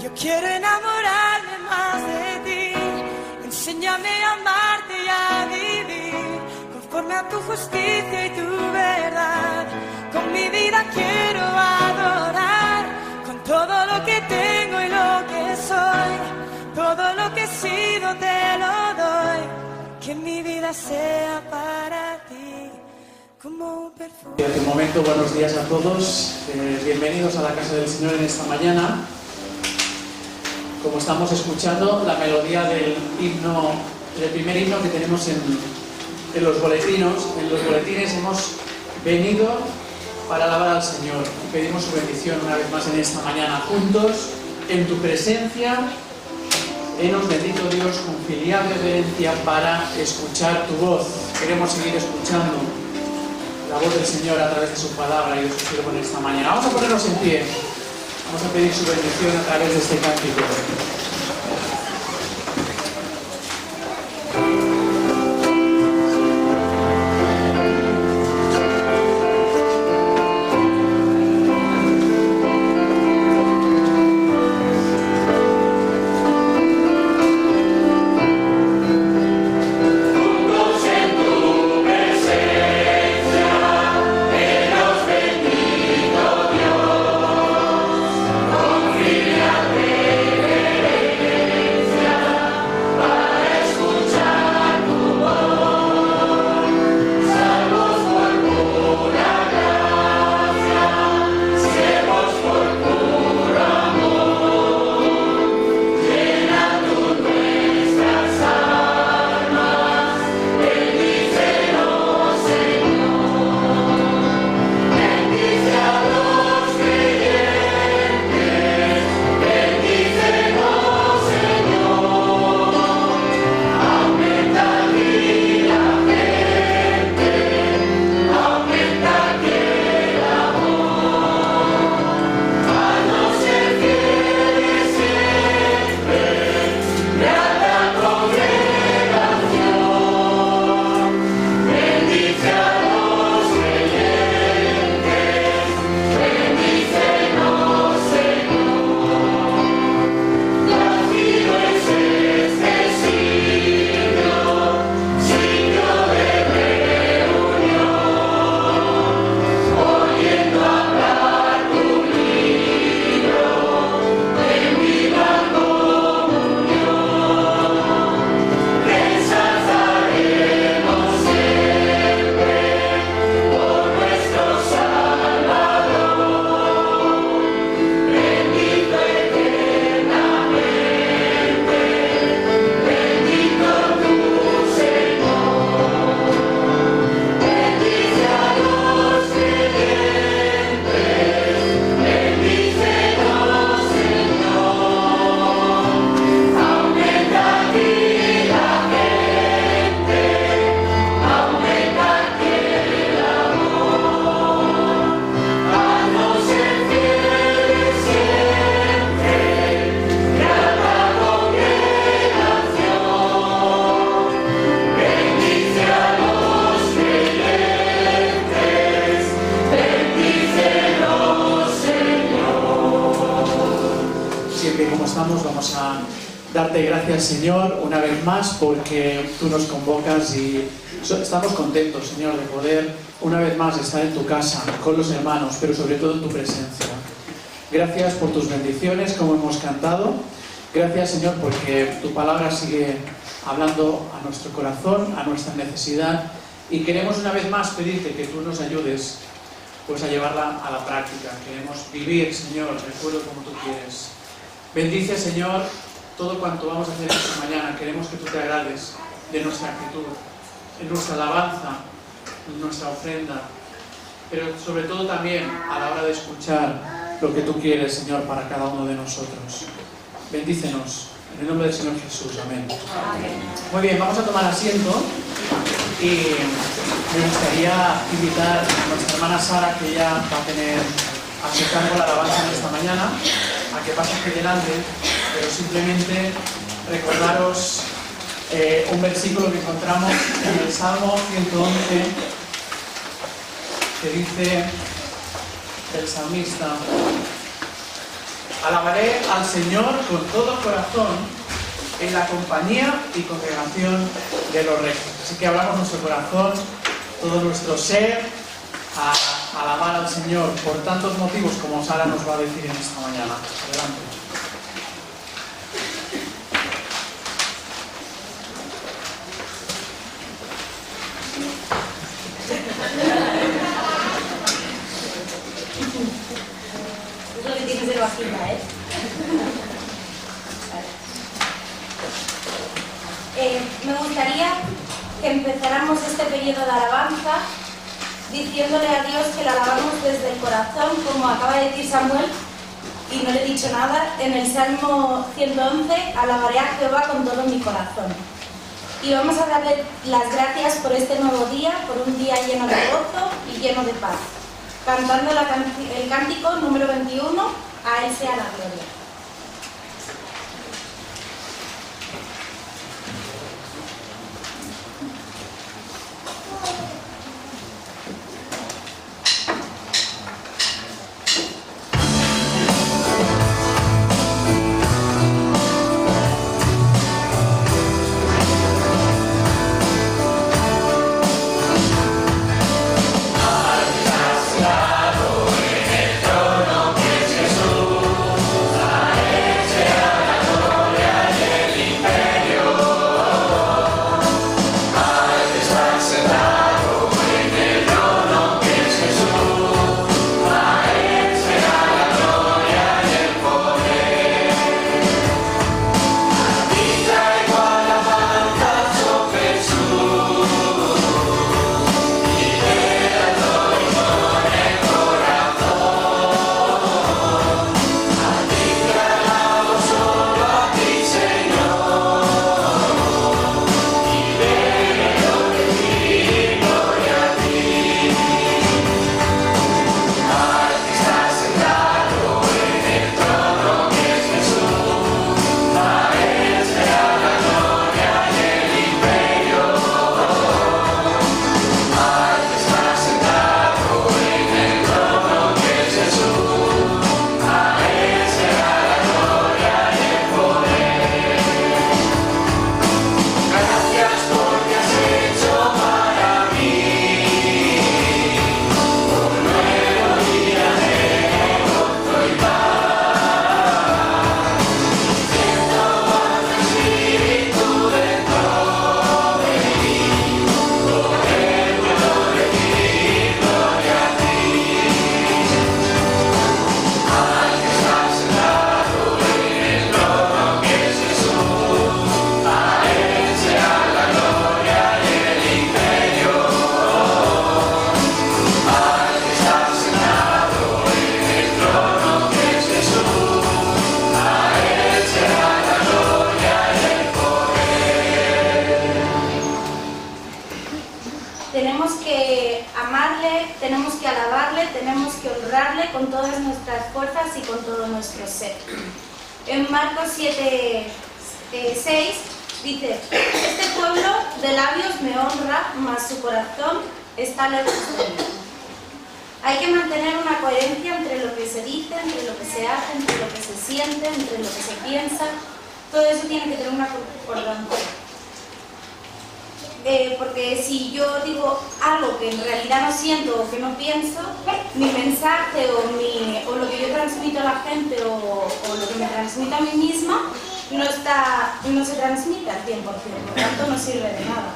Yo quiero enamorarme más de ti. Enséñame a amarte y a vivir conforme a tu justicia y tu verdad. Con mi vida quiero adorar, con todo lo que tengo y lo que soy. Todo lo que he sido te lo doy. Que mi vida sea para ti como un perfume. En este momento, buenos días a todos. Bienvenidos a la casa del Señor en esta mañana. Como estamos escuchando, la melodía del himno, del primer himno que tenemos en los boletines, hemos venido para alabar al Señor y pedimos su bendición una vez más en esta mañana. Juntos, en tu presencia, henos, bendito Dios, con filial reverencia para escuchar tu voz. Queremos seguir escuchando la voz del Señor a través de su palabra y de su siervo en esta mañana. Vamos a ponernos en pie. Vamos a pedir su bendición a través de este cántico. Vamos a darte gracias, Señor, una vez más porque tú nos convocas y estamos contentos, Señor, de poder una vez más estar en tu casa con los hermanos, pero sobre todo en tu presencia. Gracias por tus bendiciones, como hemos cantado. Gracias, Señor, porque tu palabra sigue hablando a nuestro corazón, a nuestra necesidad, y queremos una vez más pedirte que tú nos ayudes pues a llevarla a la práctica. Queremos vivir, Señor, de acuerdo como tú quieres. Bendice, Señor, todo cuanto vamos a hacer esta mañana. Queremos que tú te agrades de nuestra actitud, en nuestra alabanza, en nuestra ofrenda, pero sobre todo también a la hora de escuchar lo que tú quieres, Señor, para cada uno de nosotros. Bendícenos, en el nombre del Señor Jesús. Amén. Amén. Muy bien, vamos a tomar asiento y me gustaría invitar a nuestra hermana Sara, que ya va a tener a su cargo la alabanza en esta mañana, a que pase aquí delante, pero simplemente recordaros un versículo que encontramos en el Salmo 111, que dice el salmista: Alabaré al Señor con todo corazón en la compañía y congregación de los rectos. Así que abramos nuestro corazón, todo nuestro ser, a alabar al Señor por tantos motivos como Sara nos va a decir en esta mañana. Adelante. Es lo que tiene que ser bajita, ¿eh? Me gustaría que empezáramos este periodo de alabanza diciéndole a Dios que lo alabamos desde el corazón, como acaba de decir Samuel, y no le he dicho nada, en el Salmo 111, alabaré a Jehová con todo mi corazón. Y vamos a darle las gracias por este nuevo día, por un día lleno de gozo y lleno de paz, cantando el cántico número 21, a Él sea la gloria. Tenemos que amarle, tenemos que alabarle, tenemos que honrarle con todas nuestras fuerzas y con todo nuestro ser. En Marcos 7:6 dice: este pueblo de labios me honra, mas su corazón está lejos de mí. Hay que mantener una coherencia entre lo que se dice, entre lo que se hace, entre lo que se siente, entre lo que se piensa. Todo eso tiene que tener una concordancia. Porque si yo digo algo que en realidad no siento o que no pienso, mi mensaje o lo que yo transmito a la gente o lo que me transmito a mí misma no se transmite al 100%, por lo tanto no sirve de nada.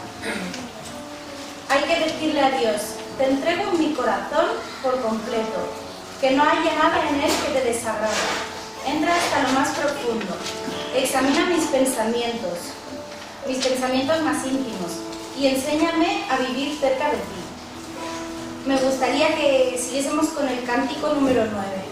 Hay que decirle a Dios: te entrego mi corazón por completo, que no haya nada en él que te desagrade. Entra hasta lo más profundo, examina mis pensamientos más íntimos, y enséñame a vivir cerca de ti. Me gustaría que siguiésemos con el cántico número 9.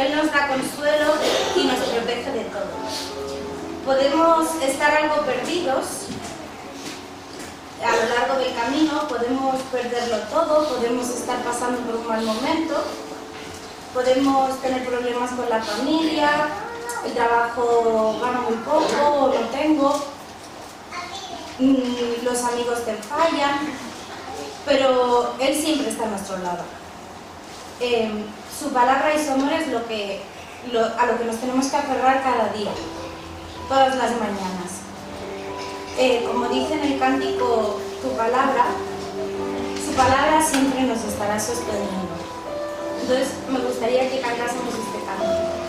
Él nos da consuelo y nos protege de todo. Podemos estar algo perdidos a lo largo del camino, podemos perderlo todo, podemos estar pasando por un mal momento, podemos tener problemas con la familia, el trabajo gano muy poco o no tengo, los amigos te fallan, pero Él siempre está a nuestro lado. Su palabra y su amor es a lo que nos tenemos que aferrar cada día, todas las mañanas. Como dice en el cántico, su palabra siempre nos estará sosteniendo. Entonces me gustaría que cantásemos este cántico.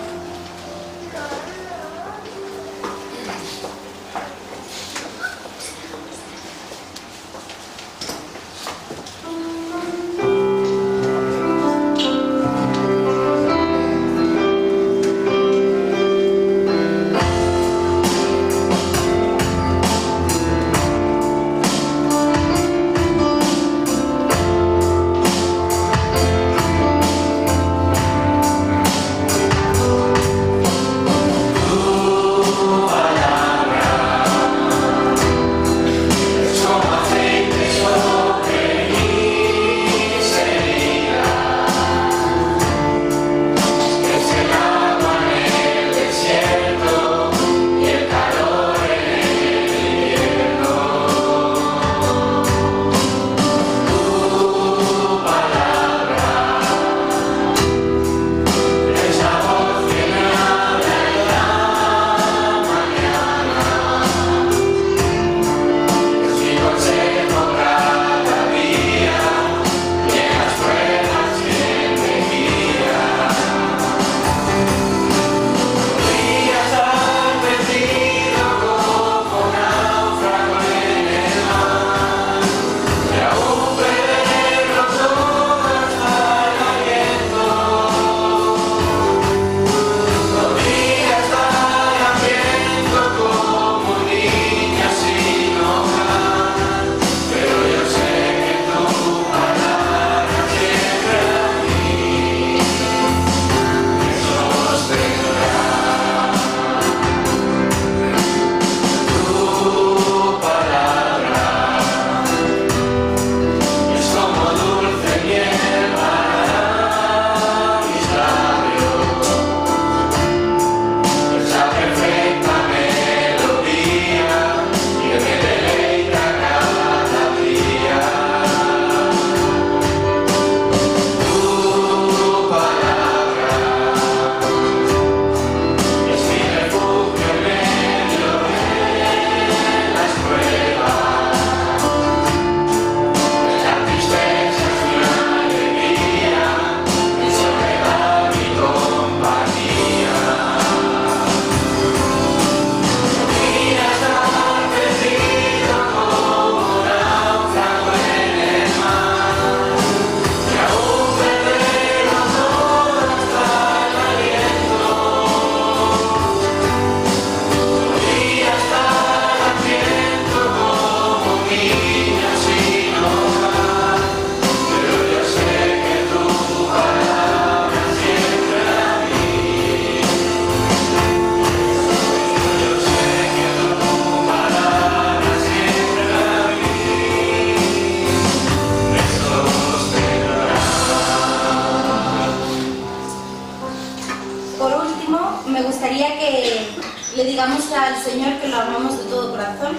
le digamos al Señor que lo amamos de todo corazón.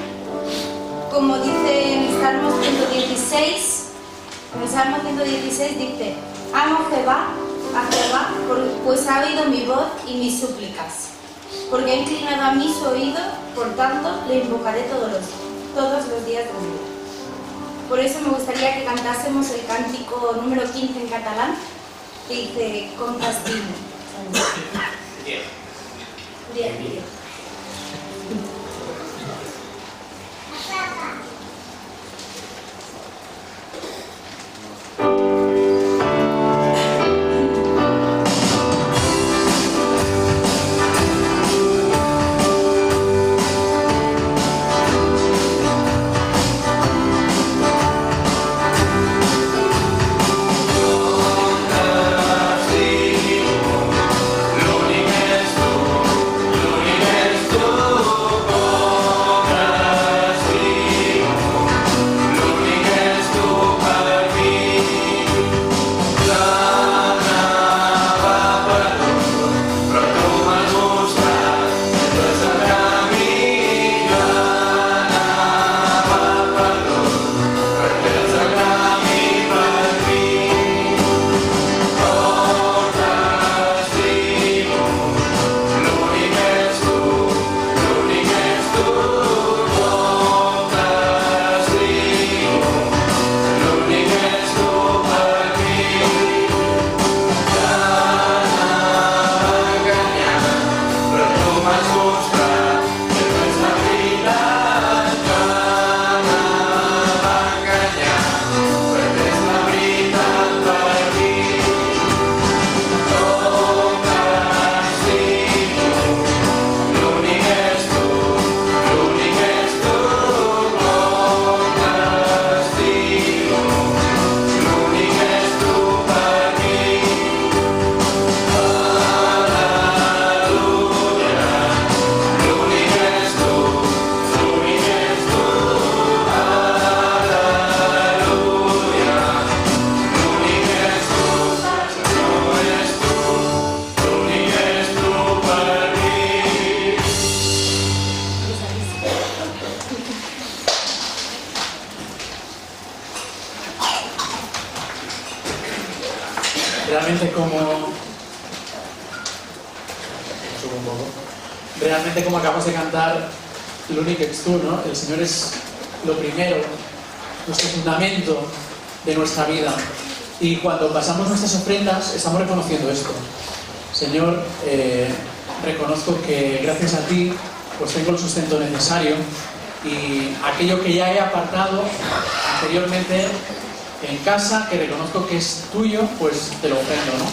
Como dice en el Salmo 116, en el Salmo 116 dice: amo a Jehová, pues ha oído mi voz y mis súplicas. Porque ha inclinado a mí su oído, por tanto le invocaré todos los días de mi vida. Por eso me gustaría que cantásemos el cántico número 15 en catalán, que dice: con castigo. Bien. realmente como acabamos de cantar, l'únic ets tú, ¿no? El Señor es lo primero, nuestro fundamento de nuestra vida. Y cuando pasamos nuestras ofrendas, estamos reconociendo esto. Señor, reconozco que gracias a ti, pues tengo el sustento necesario y aquello que ya he apartado anteriormente en casa, que reconozco que es tuyo, pues te lo ofrendo, ¿no?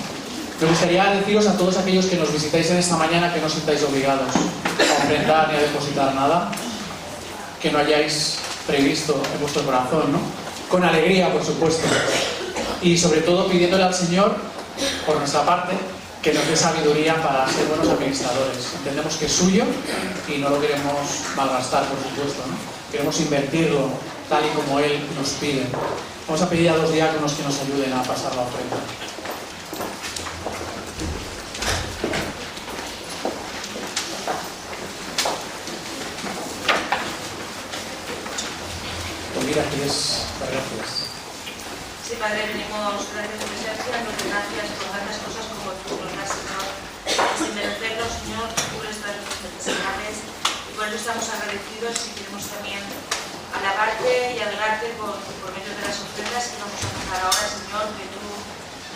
Me gustaría deciros a todos aquellos que nos visitáis en esta mañana que no os sintáis obligados a ofrendar ni a depositar nada, que no hayáis previsto en vuestro corazón, ¿no? Con alegría, por supuesto. Y sobre todo pidiéndole al Señor, por nuestra parte, que nos dé sabiduría para ser buenos administradores. Entendemos que es suyo y no lo queremos malgastar, por supuesto, ¿no? Queremos invertirlo tal y como Él nos pide. Vamos a pedir a los diáconos que nos ayuden a pasar la ofrenda. Pues mira, quieres dar gracias. Sí, Padre, venimos gracias a tu presencia, dándote gracias por tantas cosas como tú nos das, Señor. Sin merecerlo, Señor, tú cubres todas nuestras necesidades y por eso estamos agradecidos y queremos también alabarte y adorarte por medio de las ofrendas que vamos a pasar ahora, Señor, que tú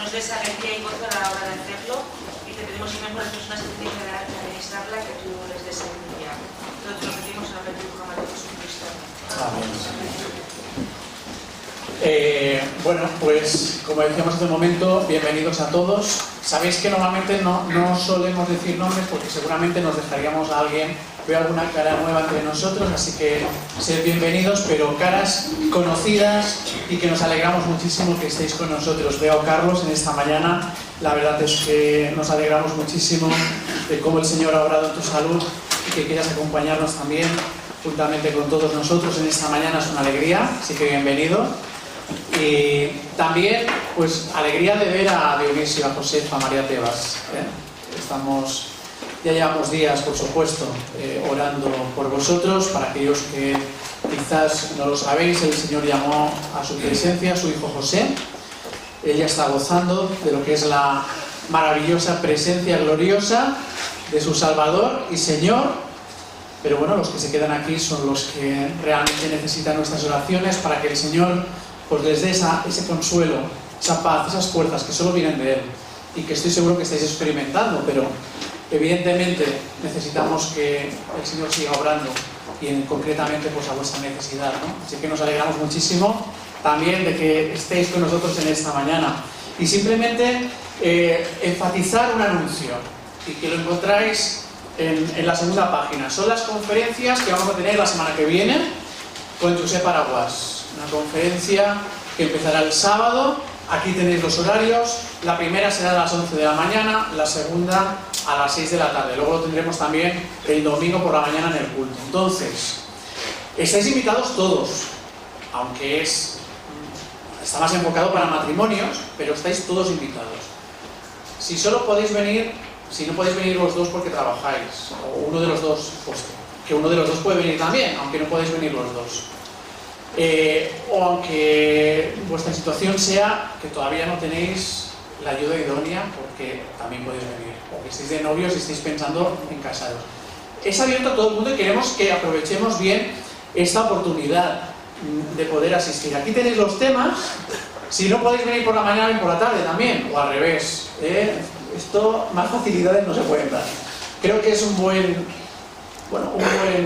nos des alegría y gozo a la hora de hacerlo y te pedimos, Señor, por las personas que tienen que administrarla, que tú les des sabiduría. Todo te lo pedimos en el nombre de tu Hijo, Jesucristo. Amén. Bueno, pues como decíamos hace un momento, bienvenidos a todos. Sabéis que normalmente no solemos decir nombres porque seguramente nos dejaríamos a alguien. Veo alguna cara nueva entre nosotros, así que sed bienvenidos, pero caras conocidas y que nos alegramos muchísimo que estéis con nosotros. Veo a Carlos en esta mañana, la verdad es que nos alegramos muchísimo de cómo el Señor ha obrado en tu salud y que quieras acompañarnos también juntamente con todos nosotros en esta mañana. Es una alegría, así que bienvenido. Y también, pues, alegría de ver a Dionisio, a Josefa, a María Tebas. Ya llevamos días, por supuesto, orando por vosotros. Para aquellos que quizás no lo sabéis, el Señor llamó a su presencia a su hijo José. Ella está gozando de lo que es la maravillosa presencia gloriosa de su Salvador y Señor. Pero bueno, los que se quedan aquí son los que realmente necesitan nuestras oraciones para que el Señor pues les dé ese consuelo, esa paz, esas fuerzas que solo vienen de Él y que estoy seguro que estáis experimentando, pero evidentemente necesitamos que el Señor siga obrando y concretamente pues a vuestra necesidad, ¿no? Así que nos alegramos muchísimo también de que estéis con nosotros en esta mañana y simplemente enfatizar un anuncio y que lo encontráis en la segunda página. Son las conferencias que vamos a tener la semana que viene con Josep Araguas. Una conferencia que empezará el sábado. Aquí tenéis los horarios. La primera será a las 11 de la mañana, la segunda a las 6 de la tarde. Luego lo tendremos también el domingo por la mañana en el culto. Entonces, estáis invitados todos, aunque está más enfocado para matrimonios, pero estáis todos invitados. Si solo podéis venir, si no podéis venir los dos porque trabajáis, o uno de los dos, pues que uno de los dos puede venir también, aunque no podéis venir los dos. O aunque vuestra situación sea que todavía no tenéis la ayuda idónea, porque también podéis venir, o que estéis de novios y estéis pensando en casaros. Es abierto a todo el mundo y queremos que aprovechemos bien esta oportunidad de poder asistir. Aquí tenéis los temas. Si no podéis venir por la mañana, ven por la tarde también, o al revés. Esto, más facilidades no se pueden dar. Creo que es un buen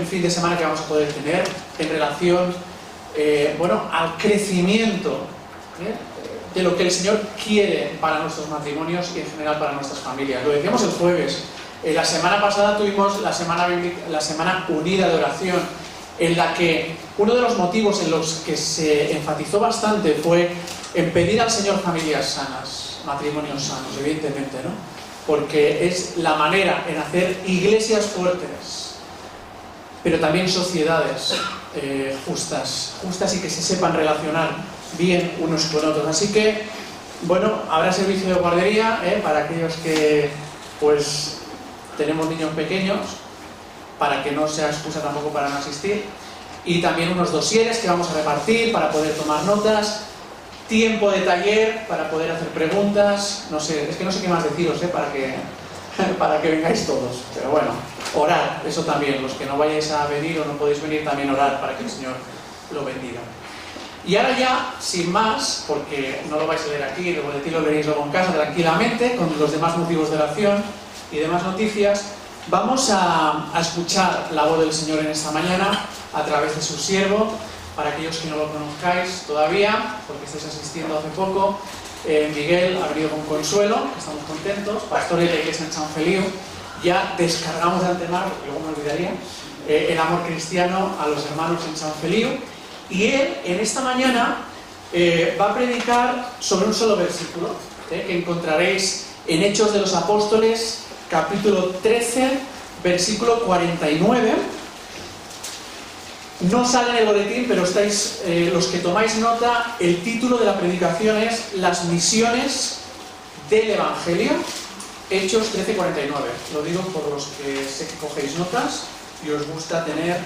fin de semana que vamos a poder tener en relación al crecimiento de lo que el Señor quiere para nuestros matrimonios y en general para nuestras familias. Lo decíamos el jueves. La semana pasada tuvimos la semana unida de oración, en la que uno de los motivos en los que se enfatizó bastante fue en pedir al Señor familias sanas, matrimonios sanos, evidentemente, ¿no? Porque es la manera en hacer iglesias fuertes, pero también sociedades justas y que se sepan relacionar bien unos con otros. Así que, habrá servicio de guardería para aquellos que, tenemos niños pequeños, para que no sea excusa tampoco para no asistir, y también unos dosieres que vamos a repartir para poder tomar notas. tiempo de taller para poder hacer preguntas. No sé, es que no sé qué más deciros, para que vengáis todos. Pero bueno, orad, eso también. Los que no vayáis a venir o no podéis venir, también orad para que el Señor lo bendiga. Y ahora ya, sin más, porque no lo vais a leer aquí, el boletín lo veréis luego en casa tranquilamente, con los demás motivos de oración y demás noticias, vamos a escuchar la voz del Señor en esta mañana a través de su siervo. Para aquellos que no lo conozcáis todavía, porque estáis asistiendo hace poco, Miguel ha venido con Consuelo, que estamos contentos, pastor de la iglesia en San Feliu. Ya descargamos de antemano, porque luego me olvidaría, el amor cristiano a los hermanos en San Feliu. Y él, en esta mañana, va a predicar sobre un solo versículo, que encontraréis en Hechos de los Apóstoles, capítulo 13, versículo 49. No sale en el boletín, pero estáis, los que tomáis nota, el título de la predicación es Las misiones del Evangelio, Hechos 13:49. Lo digo por los que sé que cogéis notas y os gusta tener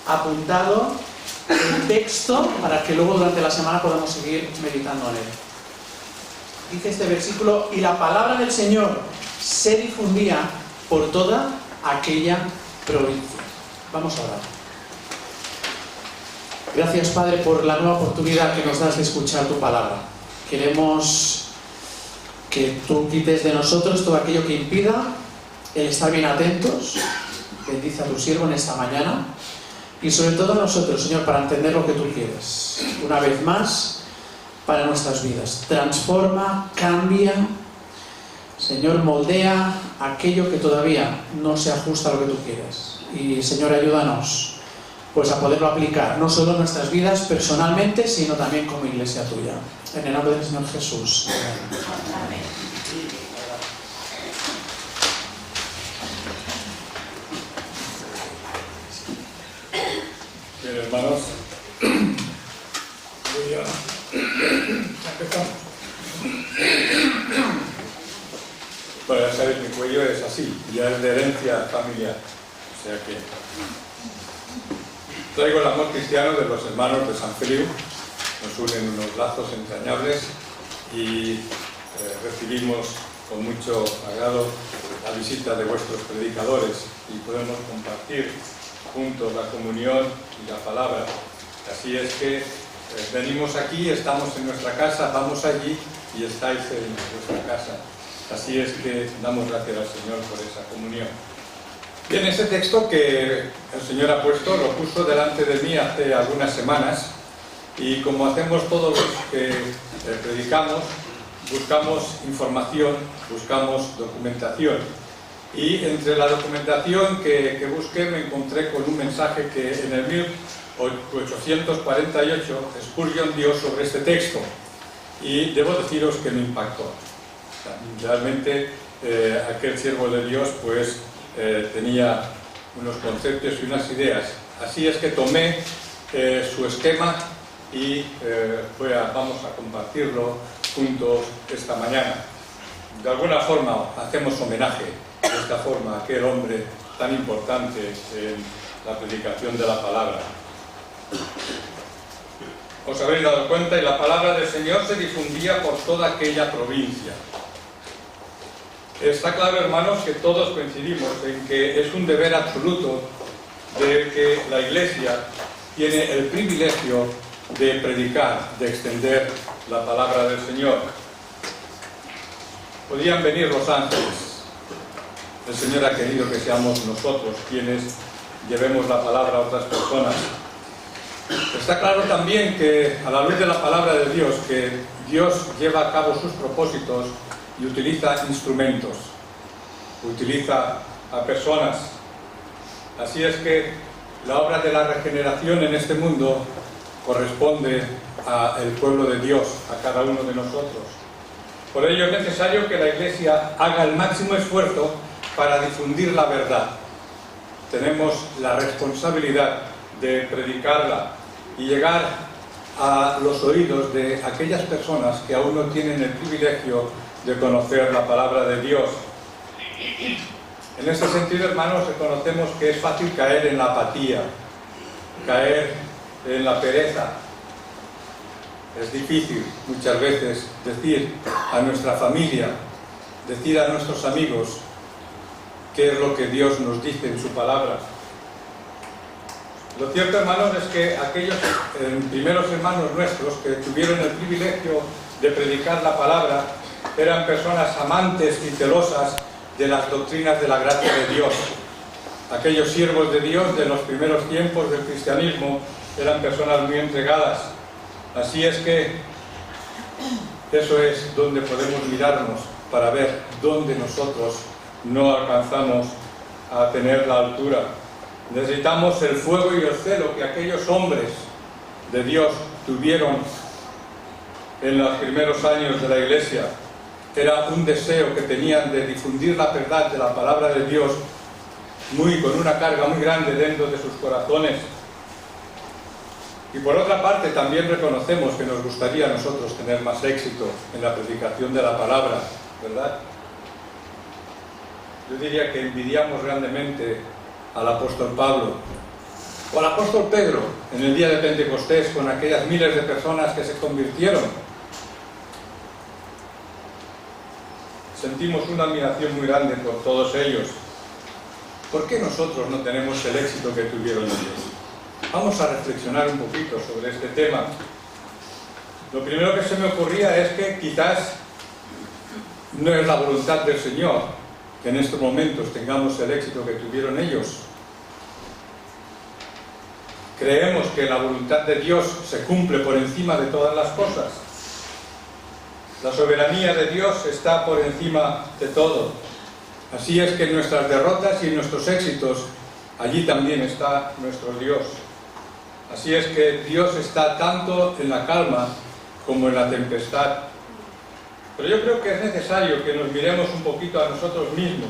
apuntado el texto para que luego durante la semana podamos seguir meditando en él. Dice este versículo: y la palabra del Señor se difundía por toda aquella provincia. Vamos a orar. Gracias, Padre, por la nueva oportunidad que nos das de escuchar tu palabra. Queremos que tú quites de nosotros todo aquello que impida el estar bien atentos. Bendice a tu siervo en esta mañana. Y sobre todo a nosotros, Señor, para entender lo que tú quieres. Una vez más, para nuestras vidas. Transforma, cambia, Señor, moldea aquello que todavía no se ajusta a lo que tú quieres. Y, Señor, ayúdanos pues a poderlo aplicar, no solo en nuestras vidas personalmente, sino también como iglesia tuya. En el nombre del Señor Jesús. Amén. Bien, hermanos, empezamos. Bueno, ya sabéis, mi cuello es así, ya es de herencia familiar, o sea que traigo el amor cristiano de los hermanos de San Feliu. Nos unen unos lazos entrañables y recibimos con mucho agrado la visita de vuestros predicadores y podemos compartir juntos la comunión y la palabra. Así es que venimos aquí, estamos en nuestra casa, vamos allí y estáis en vuestra casa. Así es que damos gracias al Señor por esa comunión. Bien, ese texto que el Señor ha puesto, lo puso delante de mí hace algunas semanas, y como hacemos todos los que predicamos, buscamos información, buscamos documentación. Y entre la documentación que busqué me encontré con un mensaje que en el 1848 Spurgeon dio sobre este texto, y debo deciros que me impactó. Realmente aquel siervo de Dios pues tenía unos conceptos y unas ideas. Así es que tomé su esquema y vamos a compartirlo juntos esta mañana. De alguna forma hacemos homenaje de esta forma a aquel hombre tan importante en la predicación de la palabra. Os habréis dado cuenta, y la palabra del Señor se difundía por toda aquella provincia. Está claro, hermanos, que todos coincidimos en que es un deber absoluto de que la Iglesia tiene el privilegio de predicar, de extender la palabra del Señor. Podían venir los ángeles. El Señor ha querido que seamos nosotros quienes llevemos la palabra a otras personas. Está claro también que, a la luz de la palabra de Dios, que Dios lleva a cabo sus propósitos y utiliza instrumentos, utiliza a personas. Así es que la obra de la regeneración en este mundo corresponde al pueblo de Dios, a cada uno de nosotros. Por ello es necesario que la Iglesia haga el máximo esfuerzo para difundir la verdad. Tenemos la responsabilidad de predicarla y llegar a los oídos de aquellas personas que aún no tienen el privilegio de conocer la palabra de Dios. En este sentido, hermanos, reconocemos que es fácil caer en la apatía, caer en la pereza. Es difícil muchas veces decir a nuestra familia, decir a nuestros amigos qué es lo que Dios nos dice en su palabra. Lo cierto, hermanos, es que aquellos primeros hermanos nuestros que tuvieron el privilegio de predicar la palabra eran personas amantes y celosas de las doctrinas de la gracia de Dios. Aquellos siervos de Dios de los primeros tiempos del cristianismo eran personas muy entregadas. Así es que eso es donde podemos mirarnos para ver dónde nosotros no alcanzamos a tener la altura. Necesitamos el fuego y el celo que aquellos hombres de Dios tuvieron en los primeros años de la Iglesia. Era un deseo que tenían de difundir la verdad de la palabra de Dios con una carga muy grande dentro de sus corazones. Y por otra parte también reconocemos que nos gustaría a nosotros tener más éxito en la predicación de la palabra, ¿verdad? Yo diría que envidiamos grandemente al apóstol Pablo o al apóstol Pedro en el día de Pentecostés con aquellas miles de personas que se convirtieron. Sentimos una admiración muy grande por todos ellos. ¿Por qué nosotros no tenemos el éxito que tuvieron ellos? Vamos a reflexionar un poquito sobre este tema. Lo primero que se me ocurría es que quizás no es la voluntad del Señor que en estos momentos tengamos el éxito que tuvieron ellos. Creemos que la voluntad de Dios se cumple por encima de todas las cosas. La soberanía de Dios está por encima de todo. Así es que en nuestras derrotas y en nuestros éxitos, allí también está nuestro Dios. Así es que Dios está tanto en la calma como en la tempestad. Pero yo creo que es necesario que nos miremos un poquito a nosotros mismos,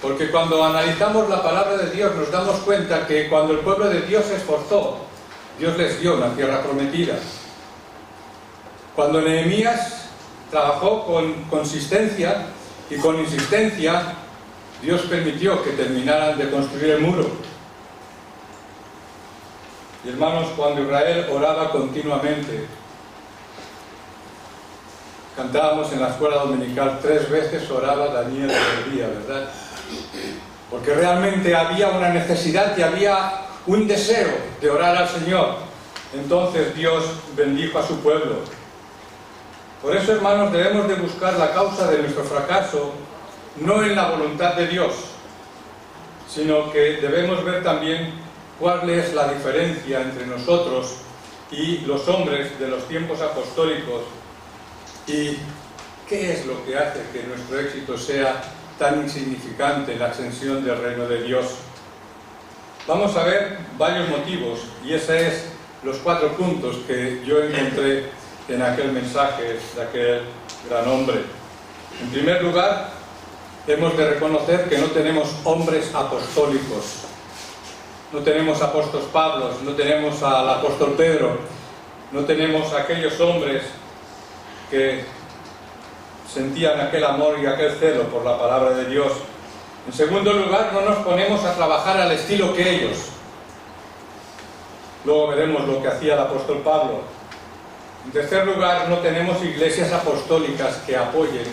porque cuando analizamos la palabra de Dios nos damos cuenta que cuando el pueblo de Dios se esforzó, Dios les dio la tierra prometida. Cuando Nehemías trabajó con consistencia y con insistencia, Dios permitió que terminaran de construir el muro. Y hermanos, cuando Israel oraba continuamente, cantábamos en la escuela dominical, 3 veces oraba Daniel por día, ¿verdad? Porque realmente había una necesidad y había un deseo de orar al Señor. Entonces Dios bendijo a su pueblo. Por eso, hermanos, debemos de buscar la causa de nuestro fracaso no en la voluntad de Dios, sino que debemos ver también cuál es la diferencia entre nosotros y los hombres de los tiempos apostólicos y qué es lo que hace que nuestro éxito sea tan insignificante en la extensión del reino de Dios. Vamos a ver varios motivos y esos son los 4 puntos que yo encontré en aquel mensaje de aquel gran hombre. En primer lugar, hemos de reconocer que no tenemos hombres apostólicos. No tenemos apóstoles Pablo, no tenemos al apóstol Pedro, no tenemos a aquellos hombres que sentían aquel amor y aquel celo por la palabra de Dios. En segundo lugar, no nos ponemos a trabajar al estilo que ellos. Luego veremos lo que hacía el apóstol Pablo. En tercer lugar, no tenemos iglesias apostólicas que apoyen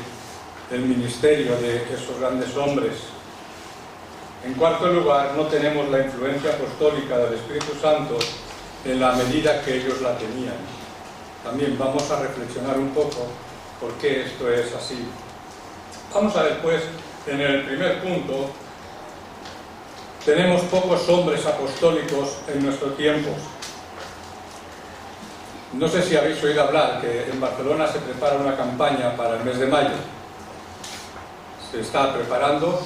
el ministerio de esos grandes hombres. En cuarto lugar, no tenemos la influencia apostólica del Espíritu Santo en la medida que ellos la tenían. También vamos a reflexionar un poco por qué esto es así. Vamos a ver, pues, en el primer punto, tenemos pocos hombres apostólicos en nuestro tiempo. No sé si habéis oído hablar que en Barcelona se prepara una campaña para el mes de mayo. Se está preparando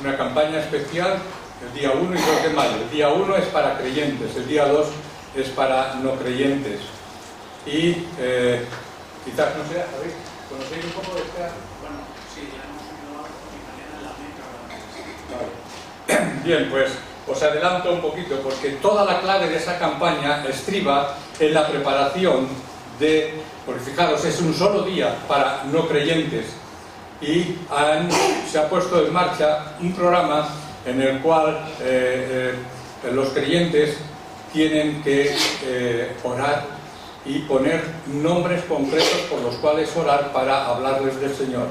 una campaña especial el día 1 y 2 de mayo. El día 1 es para creyentes, el día 2 es para no creyentes. Y quizás, no sé, ¿sabéis? ¿Conocéis un poco de este? Bueno, sí, ya hemos oído algo en la Meca. Vale. Bien, pues os adelanto un poquito, porque toda la clave de esa campaña estriba en la preparación de, porque fijaros, es un solo día para no creyentes, y se ha puesto en marcha un programa en el cual los creyentes tienen que orar y poner nombres concretos por los cuales orar para hablarles del Señor.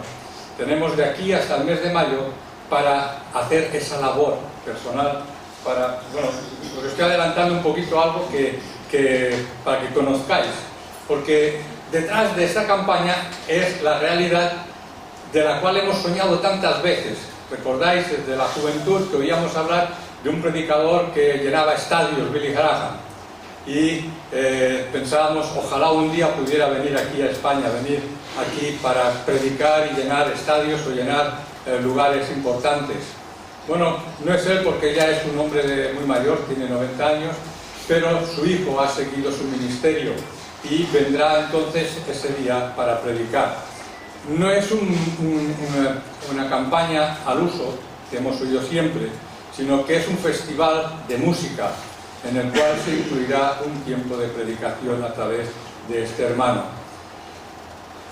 Tenemos de aquí hasta el mes de mayo para hacer esa labor personal, bueno, os estoy adelantando un poquito algo para que conozcáis, porque detrás de esta campaña es la realidad de la cual hemos soñado tantas veces. Recordáis desde la juventud que oíamos hablar de un predicador que llenaba estadios, Billy Graham, y pensábamos, ojalá un día pudiera venir aquí a España, venir aquí para predicar y llenar estadios o llenar lugares importantes. Bueno, no es él porque ya es un hombre muy mayor, tiene 90 años, pero su hijo ha seguido su ministerio y vendrá entonces ese día para predicar. No es una campaña al uso que hemos oído siempre, sino que es un festival de música en el cual se incluirá un tiempo de predicación a través de este hermano.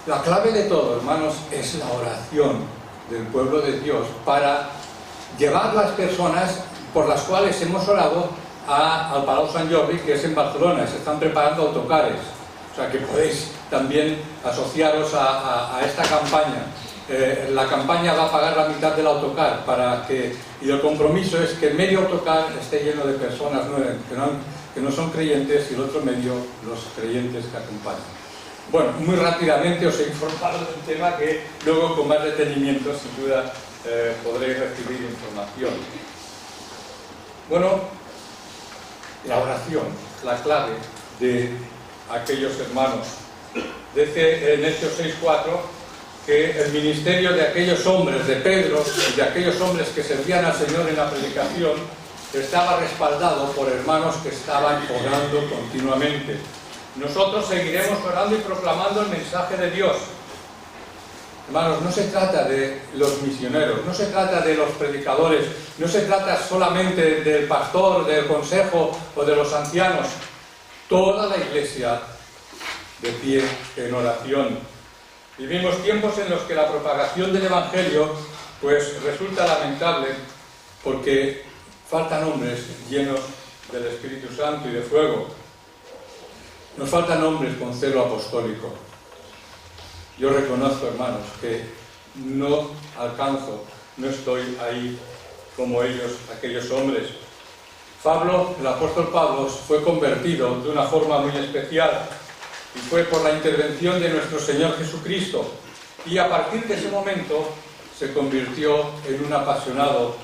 La clave de todo, hermanos, es la oración del pueblo de Dios para llevar las personas por las cuales hemos orado al Palau Sant Jordi, que es en Barcelona. Se están preparando autocares, o sea que podéis también asociaros a esta campaña. La campaña va a pagar la mitad del autocar y el compromiso es que medio autocar esté lleno de personas que no son creyentes y el otro medio los creyentes que acompañan. Bueno, muy rápidamente os he informado del tema, que luego con más detenimiento sin duda podréis recibir información. Bueno, la oración, la clave de aquellos hermanos. Dice en Hechos 6:4 que el ministerio de aquellos hombres, de Pedro y de aquellos hombres que servían al Señor en la predicación, estaba respaldado por hermanos que estaban orando continuamente. Nosotros seguiremos orando y proclamando el mensaje de Dios. Hermanos, no se trata de los misioneros, no se trata de los predicadores, no se trata solamente del pastor, del consejo o de los ancianos. Toda la iglesia de pie en oración. Vivimos tiempos en los que la propagación del Evangelio pues resulta lamentable porque faltan hombres llenos del Espíritu Santo y de fuego. Nos faltan hombres con celo apostólico. Yo reconozco, hermanos, que no alcanzo, no estoy ahí como ellos, aquellos hombres. Pablo, el apóstol Pablo, fue convertido de una forma muy especial y fue por la intervención de nuestro Señor Jesucristo, y a partir de ese momento se convirtió en un apasionado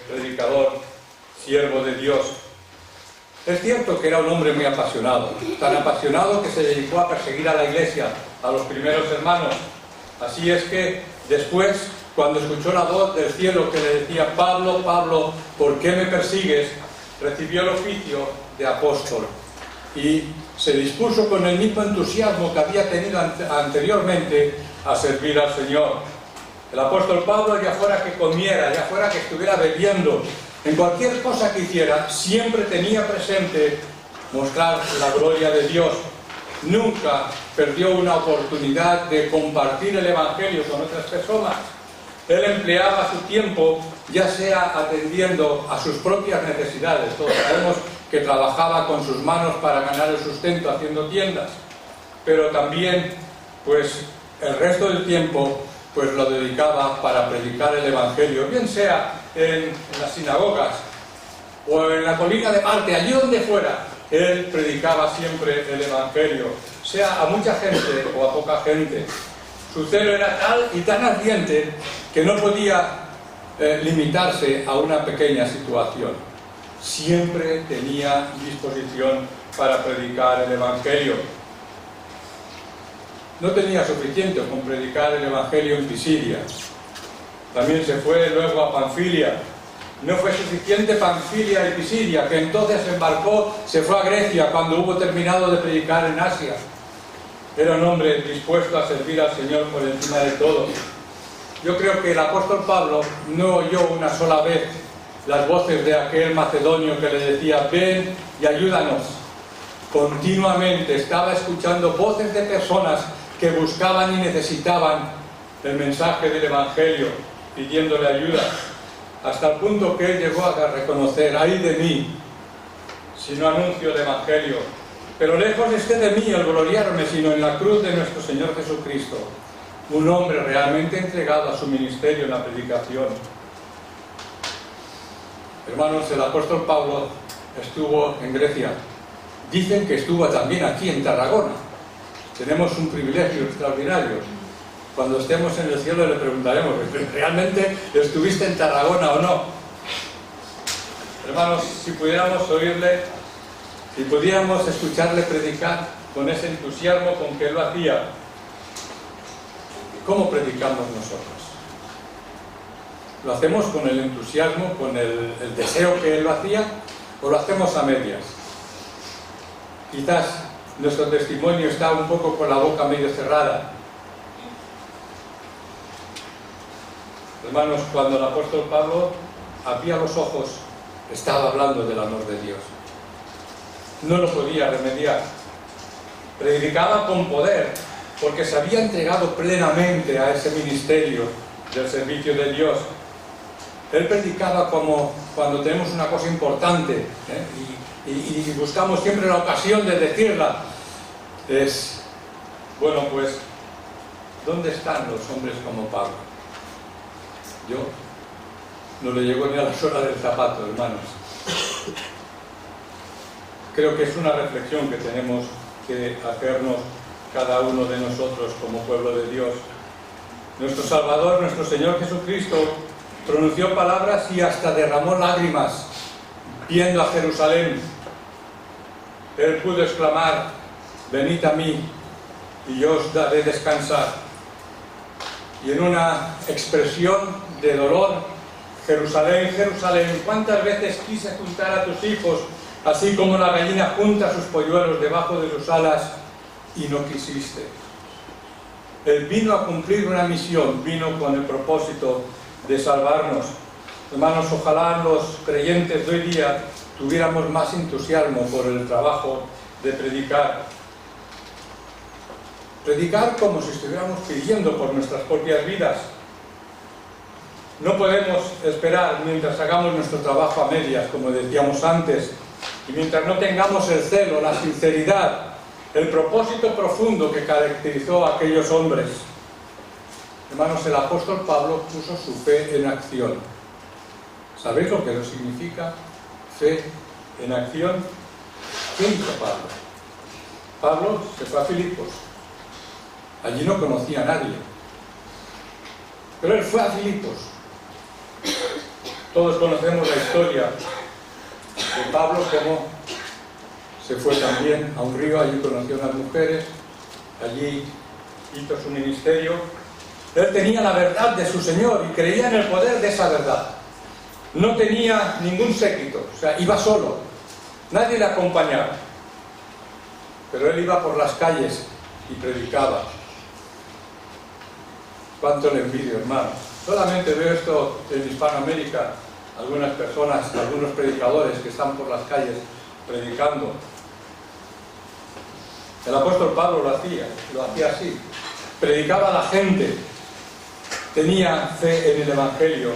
predicador, siervo de Dios. Es cierto que era un hombre muy apasionado, tan apasionado que se dedicó a perseguir a la iglesia, a los primeros hermanos. Así es que después, cuando escuchó la voz del cielo que le decía: Pablo, Pablo, ¿por qué me persigues?, recibió el oficio de apóstol y se dispuso con el mismo entusiasmo que había tenido anteriormente a servir al Señor. El apóstol Pablo, ya fuera que comiera, ya fuera que estuviera bebiendo, en cualquier cosa que hiciera, siempre tenía presente mostrar la gloria de Dios. Nunca perdió una oportunidad de compartir el Evangelio con otras personas. Él empleaba su tiempo ya sea atendiendo a sus propias necesidades. Todos sabemos que trabajaba con sus manos para ganar el sustento haciendo tiendas, pero también pues el resto del tiempo pues lo dedicaba para predicar el Evangelio, bien sea en las sinagogas o en la colina de Marte, allí donde fuera. Él predicaba siempre el Evangelio, sea a mucha gente o a poca gente. Su celo era tal y tan ardiente que no podía limitarse a una pequeña situación. Siempre tenía disposición para predicar el Evangelio. No tenía suficiente con predicar el Evangelio en Pisidia. También se fue luego a Panfilia. No fue suficiente Panfilia y Pisidia, que entonces embarcó, se fue a Grecia cuando hubo terminado de predicar en Asia. Era un hombre dispuesto a servir al Señor por encima de todo. Yo creo que el apóstol Pablo no oyó una sola vez las voces de aquel macedonio que le decía: ven y ayúdanos. Continuamente estaba escuchando voces de personas que buscaban y necesitaban el mensaje del Evangelio, pidiéndole ayuda, hasta el punto que él llegó a reconocer: ay de mí, si no anuncio el Evangelio. Pero lejos esté de mí el gloriarme, sino en la cruz de nuestro Señor Jesucristo, un hombre realmente entregado a su ministerio en la predicación. Hermanos, el apóstol Pablo estuvo en Grecia. Dicen que estuvo también aquí en Tarragona. Tenemos un privilegio extraordinario. Cuando estemos en el cielo le preguntaremos, ¿realmente estuviste en Tarragona o no? Hermanos, si pudiéramos oírle, si pudiéramos escucharle predicar con ese entusiasmo con que él lo hacía, ¿cómo predicamos nosotros? ¿Lo hacemos con el entusiasmo, con el deseo que él lo hacía, o lo hacemos a medias? Quizás nuestro testimonio está un poco con la boca medio cerrada. Hermanos, cuando el apóstol Pablo abría los ojos, estaba hablando del amor de Dios. No lo podía remediar. Predicaba con poder, porque se había entregado plenamente a ese ministerio del servicio de Dios. Él predicaba como cuando tenemos una cosa importante, y buscamos siempre la ocasión de decirla. Bueno, pues, ¿dónde están los hombres como Pablo? Yo no le llego ni a la sola del zapato, hermanos. Creo que es una reflexión que tenemos que hacernos cada uno de nosotros como pueblo de Dios. Nuestro Salvador, nuestro Señor Jesucristo, pronunció palabras y hasta derramó lágrimas viendo a Jerusalén. Él pudo exclamar: venid a mí y yo os daré descansar. Y en una expresión de dolor: Jerusalén, Jerusalén, ¿cuántas veces quise juntar a tus hijos, así como la gallina junta sus polluelos debajo de sus alas, y no quisiste? Él vino a cumplir una misión, vino con el propósito de salvarnos. Hermanos, ojalá los creyentes de hoy día tuviéramos más entusiasmo por el trabajo de predicar. Predicar como si estuviéramos pidiendo por nuestras propias vidas. No podemos esperar mientras hagamos nuestro trabajo a medias, como decíamos antes, y mientras no tengamos el celo, la sinceridad, el propósito profundo que caracterizó a aquellos hombres. Hermanos, el apóstol Pablo puso su fe en acción. ¿Sabéis lo que significa fe en acción? ¿Qué hizo Pablo? Pablo se fue a Filipos. Allí no conocía a nadie. Pero él fue a Filipos. Todos conocemos la historia de Pablo, como se fue también a un río, allí conoció a unas mujeres, allí hizo su ministerio. Él tenía la verdad de su Señor y creía en el poder de esa verdad. No tenía ningún séquito, o sea, iba solo. Nadie le acompañaba. Pero él iba por las calles y predicaba. ¿Cuánto le envidio, hermano? Solamente veo esto en Hispanoamérica, algunas personas, algunos predicadores que están por las calles predicando. El apóstol Pablo lo hacía así. Predicaba a la gente, tenía fe en el Evangelio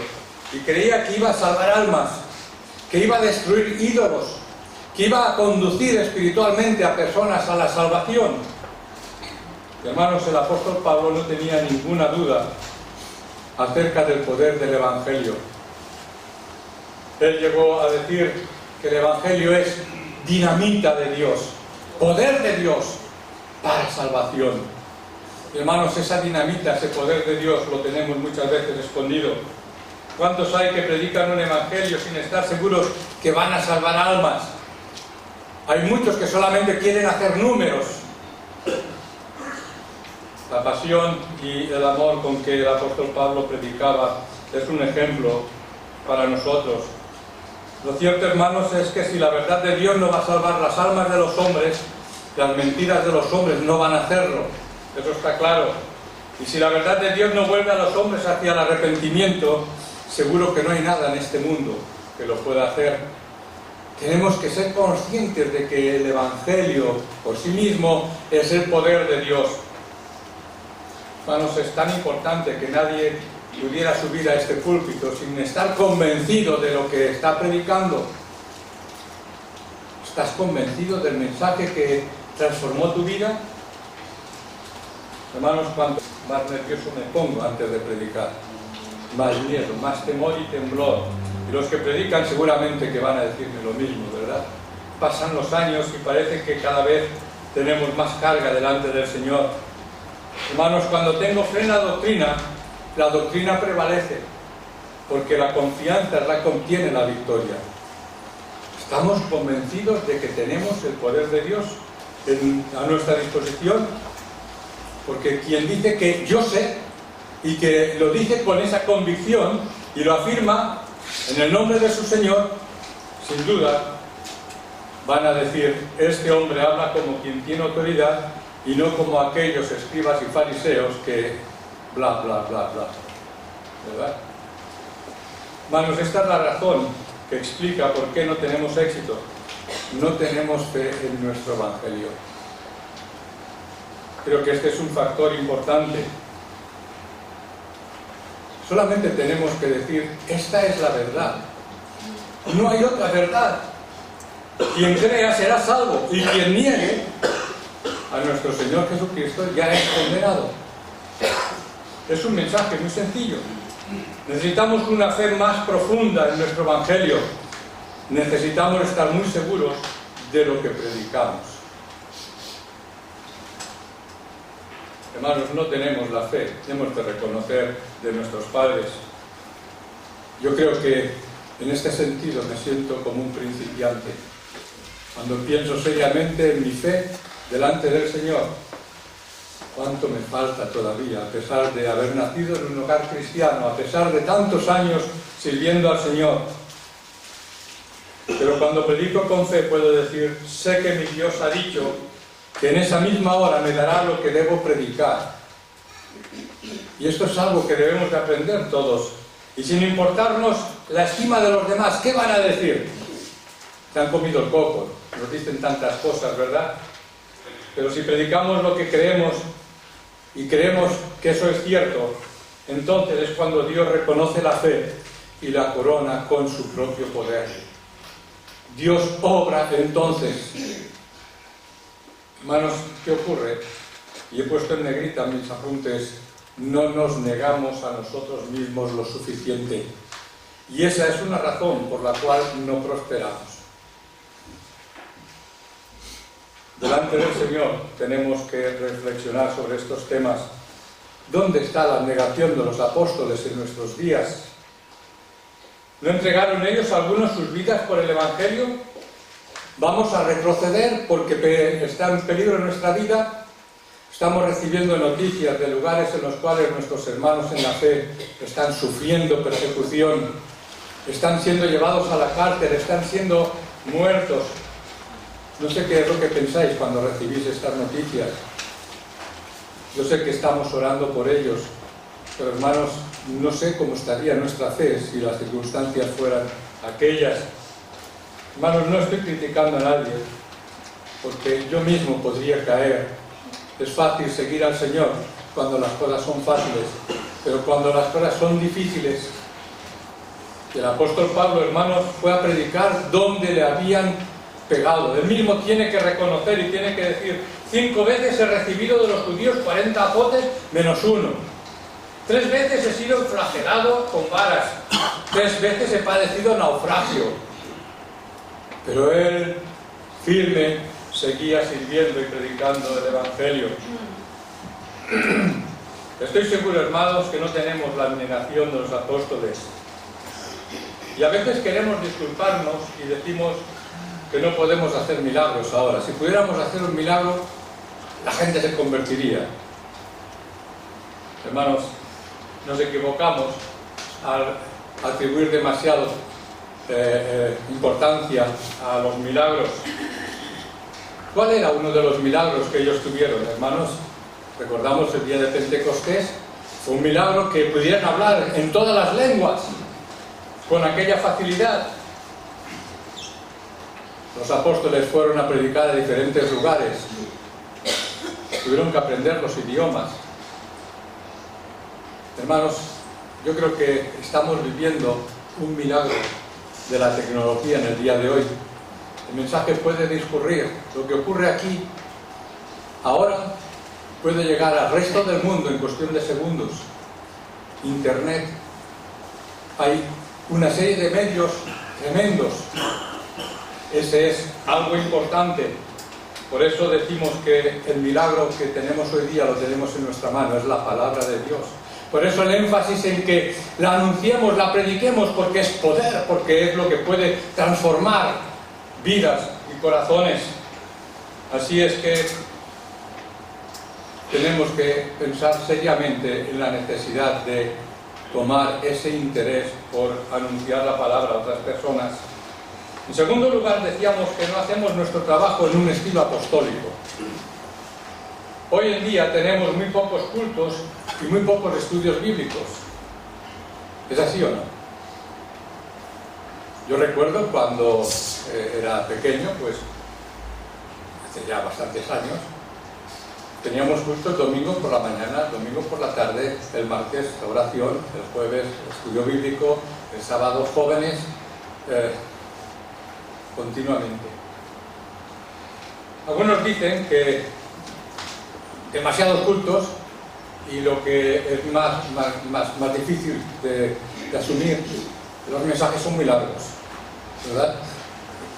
y creía que iba a salvar almas, que iba a destruir ídolos, que iba a conducir espiritualmente a personas a la salvación. Hermanos, el apóstol Pablo no tenía ninguna duda acerca del poder del Evangelio. Él llegó a decir que el Evangelio es dinamita de Dios, poder de Dios para salvación. Hermanos, esa dinamita, ese poder de Dios lo tenemos muchas veces escondido. ¿Cuántos hay que predican un Evangelio sin estar seguros que van a salvar almas? Hay muchos que solamente quieren hacer números. La pasión y el amor con que el apóstol Pablo predicaba es un ejemplo para nosotros. Lo cierto, hermanos, es que si la verdad de Dios no va a salvar las almas de los hombres, las mentiras de los hombres no van a hacerlo. Eso está claro. Y si la verdad de Dios no vuelve a los hombres hacia el arrepentimiento, seguro que no hay nada en este mundo que lo pueda hacer. Tenemos que ser conscientes de que el Evangelio por sí mismo es el poder de Dios. Hermanos, es tan importante que nadie pudiera subir a este púlpito sin estar convencido de lo que está predicando. ¿Estás convencido del mensaje que transformó tu vida? Hermanos, cuanto más nervioso me pongo antes de predicar, más miedo, más temor y temblor. Y los que predican seguramente que van a decirme lo mismo, ¿verdad? Pasan los años y parece que cada vez tenemos más carga delante del Señor. Hermanos, cuando tengo fe en la doctrina prevalece, porque la confianza es la que contiene la victoria. ¿Estamos convencidos de que tenemos el poder de Dios a nuestra disposición? Porque quien dice que yo sé, y que lo dice con esa convicción, y lo afirma en el nombre de su Señor, sin duda, van a decir, este hombre habla como quien tiene autoridad, y no como aquellos escribas y fariseos que bla, bla, bla, bla. ¿Verdad? Hermanos, esta es la razón que explica por qué no tenemos éxito. No tenemos fe en nuestro Evangelio. Creo que este es un factor importante. Solamente tenemos que decir, esta es la verdad. No hay otra verdad. Quien crea será salvo, y quien niegue a nuestro Señor Jesucristo ya es condenado. Es un mensaje muy sencillo. Necesitamos una fe más profunda en nuestro Evangelio. Necesitamos estar muy seguros de lo que predicamos. Hermanos, no tenemos la fe, hemos de reconocer de nuestros padres. Yo creo que en este sentido me siento como un principiante. Cuando pienso seriamente en mi fe delante del Señor, cuánto me falta todavía, a pesar de haber nacido en un hogar cristiano, a pesar de tantos años sirviendo al Señor. Pero cuando predico con fe puedo decir, sé que mi Dios ha dicho que en esa misma hora me dará lo que debo predicar. Y esto es algo que debemos de aprender todos. Y sin importarnos la estima de los demás, ¿qué van a decir? Te han comido el coco, nos dicen tantas cosas, ¿verdad? Pero si predicamos lo que creemos y creemos que eso es cierto, entonces es cuando Dios reconoce la fe y la corona con su propio poder. Dios obra entonces. Hermanos, ¿qué ocurre? Y he puesto en negrita mis apuntes, no nos negamos a nosotros mismos lo suficiente. Y esa es una razón por la cual no prosperamos. Delante del Señor tenemos que reflexionar sobre estos temas. ¿Dónde está la negación de los apóstoles en nuestros días? ¿No entregaron ellos algunos sus vidas por el Evangelio? ¿Vamos a retroceder porque está en peligro nuestra vida? Estamos recibiendo noticias de lugares en los cuales nuestros hermanos en la fe están sufriendo persecución, están siendo llevados a la cárcel, están siendo muertos. No sé qué es lo que pensáis cuando recibís estas noticias. Yo sé que estamos orando por ellos, pero hermanos, no sé cómo estaría nuestra fe si las circunstancias fueran aquellas. Hermanos, no estoy criticando a nadie, porque yo mismo podría caer. Es fácil seguir al Señor cuando las cosas son fáciles, pero cuando las cosas son difíciles. El apóstol Pablo, hermanos, fue a predicar donde le habían pegado. Él mismo tiene que reconocer y tiene que decir, 5 veces he recibido de los judíos 40 azotes menos 1. 3 veces he sido flagelado con varas. 3 veces he padecido naufragio. Pero él, firme, seguía sirviendo y predicando el Evangelio. Estoy seguro, hermanos, que no tenemos la abnegación de los apóstoles. Y a veces queremos disculparnos y decimos que no podemos hacer milagros ahora. Si pudiéramos hacer un milagro, la gente se convertiría. Hermanos, nos equivocamos al atribuir demasiado importancia a los milagros. ¿Cuál era uno de los milagros que ellos tuvieron, hermanos? Recordamos el día de Pentecostés. Fue un milagro que pudieran hablar en todas las lenguas con aquella facilidad. Los apóstoles fueron a predicar a diferentes lugares. Tuvieron que aprender los idiomas. Hermanos, yo creo que estamos viviendo un milagro de la tecnología en el día de hoy. el mensaje puede discurrir. Lo que ocurre aquí, ahora, puede llegar al resto del mundo en cuestión de segundos. Internet. Hay una serie de medios tremendos. Ese es algo importante. Por eso decimos que el milagro que tenemos hoy día lo tenemos en nuestra mano, es la palabra de Dios. Por eso el énfasis en que la anunciemos, la prediquemos, porque es poder, porque es lo que puede transformar vidas y corazones. Así es que tenemos que pensar seriamente en la necesidad de tomar ese interés por anunciar la palabra a otras personas. En segundo lugar, decíamos que no hacemos nuestro trabajo en un estilo apostólico. Hoy en día tenemos muy pocos cultos y muy pocos estudios bíblicos. ¿Es así o no? Yo recuerdo cuando era pequeño, pues hace ya bastantes años, teníamos culto el domingo por la mañana, el domingo por la tarde, el martes oración, el jueves estudio bíblico, el sábado jóvenes, continuamente. Algunos dicen que demasiados cultos y lo que es más difícil de asumir, los mensajes son muy largos, ¿verdad?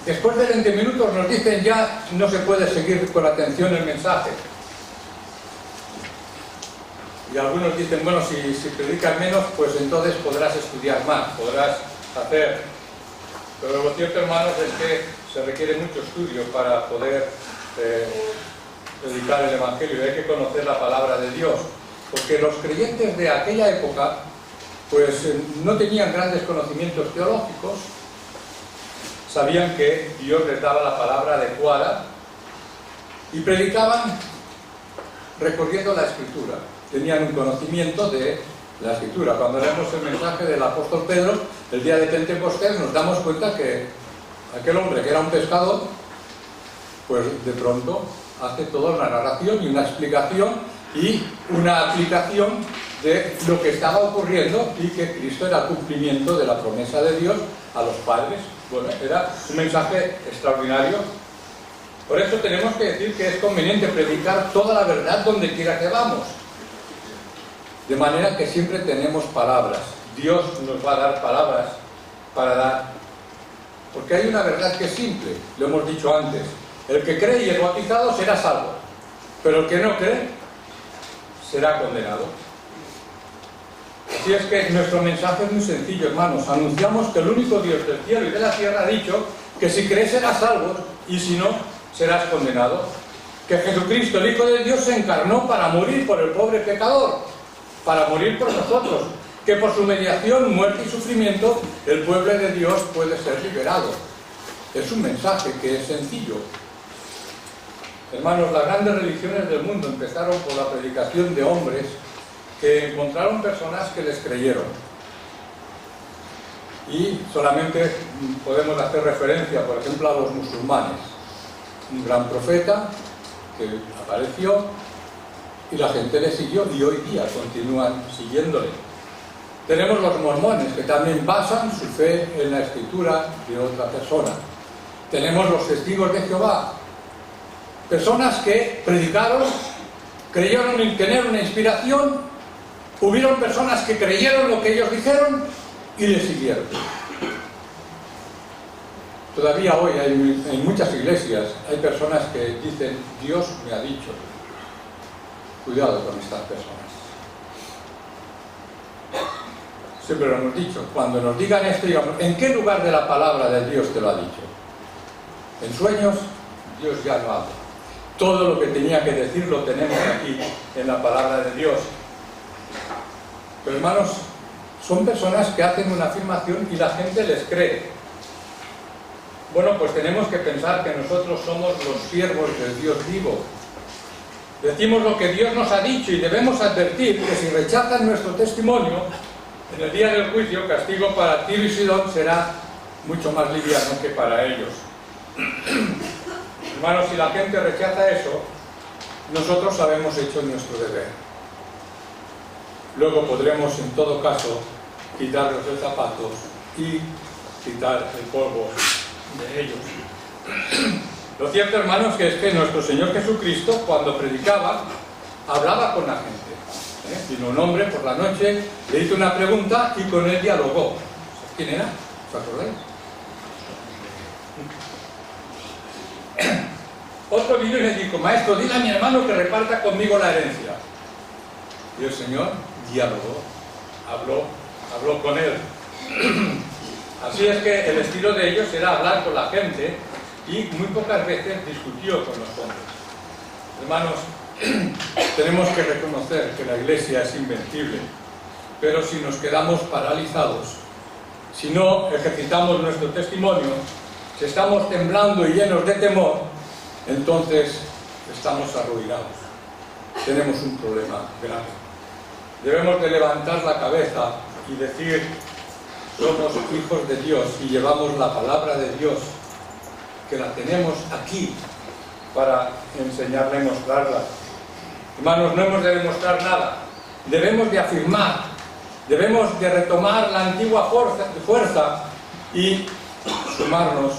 Después de 20 minutos nos dicen ya no se puede seguir con atención el mensaje. Y algunos dicen, bueno, si predicas menos, pues entonces podrás estudiar más, podrás hacer. Pero lo cierto, hermanos, es que se requiere mucho estudio para poder predicar el Evangelio. Hay que conocer la palabra de Dios. Porque los creyentes de aquella época, pues no tenían grandes conocimientos teológicos. Sabían que Dios les daba la palabra adecuada y predicaban recorriendo la Escritura. Tenían un conocimiento de la Escritura. Cuando leemos el mensaje del apóstol Pedro, el día de Pentecostés, nos damos cuenta que aquel hombre que era un pescador, pues de pronto hace toda una narración y una explicación y una aplicación de lo que estaba ocurriendo y que Cristo era el cumplimiento de la promesa de Dios a los padres. Bueno, era un mensaje extraordinario. Por eso tenemos que decir que es conveniente predicar toda la verdad donde quiera que vamos. De manera que siempre tenemos palabras. Dios nos va a dar palabras para dar. Porque hay una verdad que es simple, lo hemos dicho antes. El que cree y es bautizado será salvo. Pero el que no cree será condenado. Así es que nuestro mensaje es muy sencillo, hermanos. Anunciamos que el único Dios del cielo y de la tierra ha dicho que si crees serás salvo y si no, serás condenado. Que Jesucristo, el Hijo de Dios, se encarnó para morir por el pobre pecador, para morir por nosotros, que por su mediación, muerte y sufrimiento, el pueblo de Dios puede ser liberado. Es un mensaje que es sencillo. Hermanos, las grandes religiones del mundo empezaron por la predicación de hombres que encontraron personas que les creyeron. Y solamente podemos hacer referencia, por ejemplo, a los musulmanes. Un gran profeta que apareció y la gente le siguió y hoy día continúan siguiéndole. Tenemos los mormones que también basan su fe en la escritura de otra persona. Tenemos los testigos de Jehová, personas que predicaron, creyeron en tener una inspiración, hubieron personas que creyeron lo que ellos dijeron y le siguieron. Todavía hoy en muchas iglesias hay personas que dicen, Dios me ha dicho. Cuidado con estas personas. Siempre lo hemos dicho, cuando nos digan esto, digamos, ¿en qué lugar de la palabra de Dios te lo ha dicho? En sueños, Dios ya no habla. Todo lo que tenía que decir lo tenemos aquí, en la palabra de Dios. Pero hermanos, son personas que hacen una afirmación y la gente les cree. Bueno, pues tenemos que pensar que nosotros somos los siervos del Dios vivo. Decimos lo que Dios nos ha dicho y debemos advertir que si rechazan nuestro testimonio, en el día del juicio, castigo para Tiro y Sidón será mucho más liviano que para ellos. Hermanos, si la gente rechaza eso, nosotros habremos hecho nuestro deber. Luego podremos, en todo caso, quitarlos los zapatos y quitar el polvo de ellos. Lo cierto, hermanos, que es que nuestro Señor Jesucristo, cuando predicaba, hablaba con la gente. Vino un hombre por la noche, le hizo una pregunta y con él dialogó. ¿Quién era? ¿Os acordáis? Otro vino y le dijo: maestro, dile a mi hermano que reparta conmigo la herencia. Y el Señor dialogó, habló con él. Así es que el estilo de ellos era hablar con la gente y muy pocas veces discutió con los hombres. Hermanos, tenemos que reconocer que la Iglesia es invencible, pero si nos quedamos paralizados, si no ejercitamos nuestro testimonio, si estamos temblando y llenos de temor, entonces estamos arruinados. Tenemos un problema grave. Debemos de levantar la cabeza y decir: somos hijos de Dios y llevamos la palabra de Dios, que la tenemos aquí para enseñarla y mostrarla. Hermanos, no hemos de demostrar nada, debemos de afirmar, debemos de retomar la antigua fuerza y sumarnos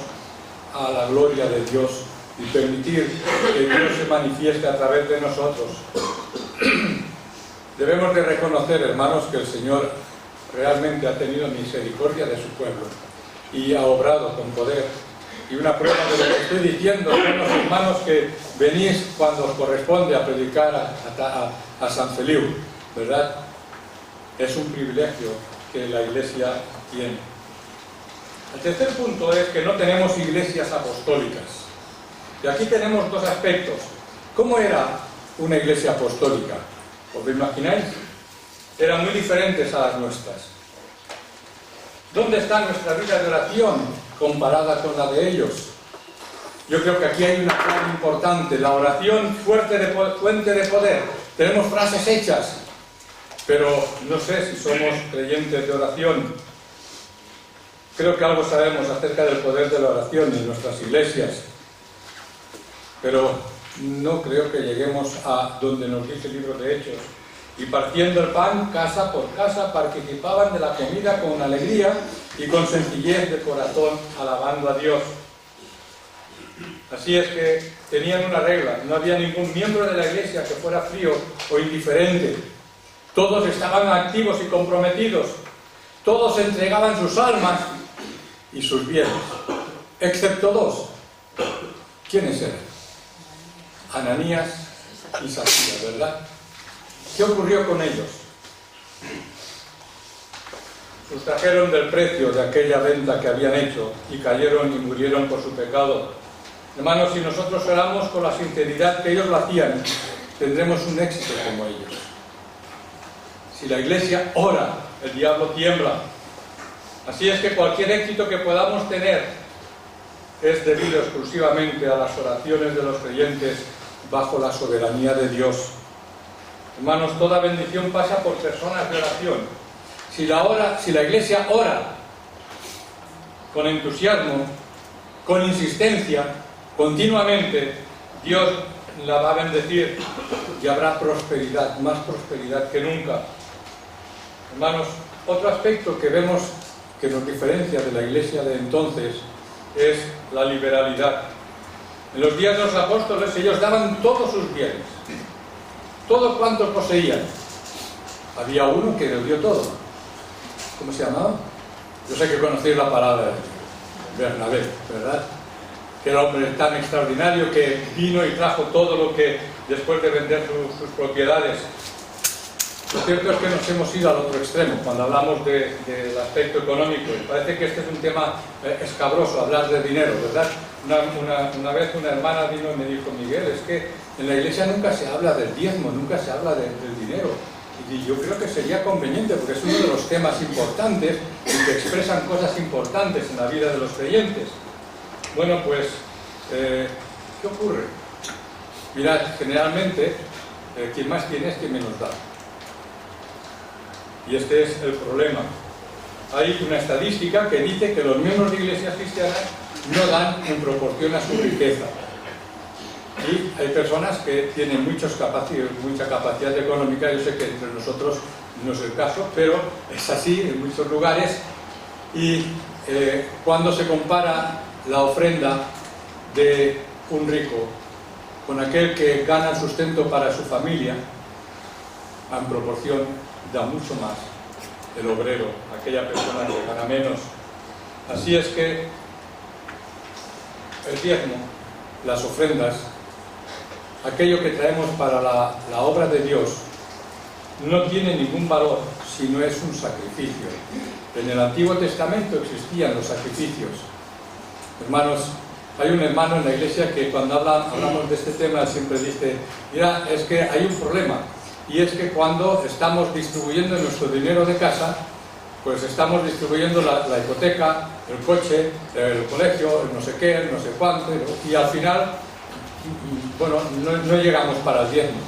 a la gloria de Dios y permitir que Dios se manifieste a través de nosotros. Debemos de reconocer, hermanos, que el Señor realmente ha tenido misericordia de su pueblo y ha obrado con poder. Y una prueba de lo que estoy diciendo son los hermanos que venís cuando os corresponde a predicar a San Feliu, ¿verdad? Es un privilegio que la Iglesia tiene. El tercer punto es que no tenemos iglesias apostólicas. Y aquí tenemos dos aspectos. ¿Cómo era una iglesia apostólica? ¿Os lo imagináis? Eran muy diferentes a las nuestras. ¿Dónde está nuestra vida de oración comparada con la de ellos? Yo creo que aquí hay una clave importante. La oración, fuente de poder. Tenemos frases hechas, pero no sé si somos creyentes de oración. Creo que algo sabemos acerca del poder de la oración en nuestras iglesias, pero no creo que lleguemos a donde nos dice el libro de Hechos. Y partiendo el pan, casa por casa, participaban de la comida con alegría y con sencillez de corazón, alabando a Dios. Así es que tenían una regla: no había ningún miembro de la iglesia que fuera frío o indiferente. Todos estaban activos y comprometidos. Todos entregaban sus almas y sus bienes, excepto dos. ¿Quiénes eran? Ananías y Zafira, ¿verdad? ¿Qué ocurrió con ellos? Sustrajeron del precio de aquella venta que habían hecho y cayeron y murieron por su pecado. Hermanos, si nosotros oramos con la sinceridad que ellos lo hacían, tendremos un éxito como ellos. Si la iglesia ora, el diablo tiembla. Así es que cualquier éxito que podamos tener es debido exclusivamente a las oraciones de los creyentes bajo la soberanía de Dios. Hermanos, toda bendición pasa por personas de oración. Si la iglesia ora con entusiasmo, con insistencia, continuamente, Dios la va a bendecir y habrá prosperidad, más prosperidad que nunca. Hermanos, otro aspecto que vemos que nos diferencia de la iglesia de entonces es la liberalidad. En los días de los apóstoles ellos daban todos sus bienes, todo cuanto poseían. Había uno que lo dio todo. ¿Cómo se llamaba? Yo sé que conocéis la palabra, Bernabé, ¿verdad? Que era un hombre tan extraordinario que vino y trajo todo lo que, después de vender sus propiedades. Lo cierto es que nos hemos ido al otro extremo cuando hablamos del aspecto económico. Parece que este es un tema escabroso, hablar de dinero, ¿verdad? Una vez una hermana vino y me dijo: Miguel, es que en la iglesia nunca se habla del diezmo, nunca se habla del dinero. Y yo creo que sería conveniente, porque es uno de los temas importantes y que expresan cosas importantes en la vida de los creyentes. Bueno, pues, ¿qué ocurre? Mirad, generalmente, quien más tiene es quien menos da. Y este es el problema. Hay una estadística que dice que los miembros de iglesias cristianas no dan en proporción a su riqueza. Y hay personas que tienen mucha capacidad económica. Yo sé que entre nosotros no es el caso, pero es así en muchos lugares. Y cuando se compara la ofrenda de un rico con aquel que gana el sustento para su familia, en proporción da mucho más el obrero, aquella persona que gana menos. Así es que el diezmo, las ofrendas, aquello que traemos para la obra de Dios, no tiene ningún valor si no es un sacrificio. En el Antiguo Testamento existían los sacrificios. Hermanos, hay un hermano en la iglesia que cuando hablamos de este tema siempre dice: mira, es que hay un problema, y es que cuando estamos distribuyendo nuestro dinero de casa, pues estamos distribuyendo la hipoteca, el coche, el colegio, el no sé qué, el no sé cuánto, y al final, bueno, no llegamos para el diezmo,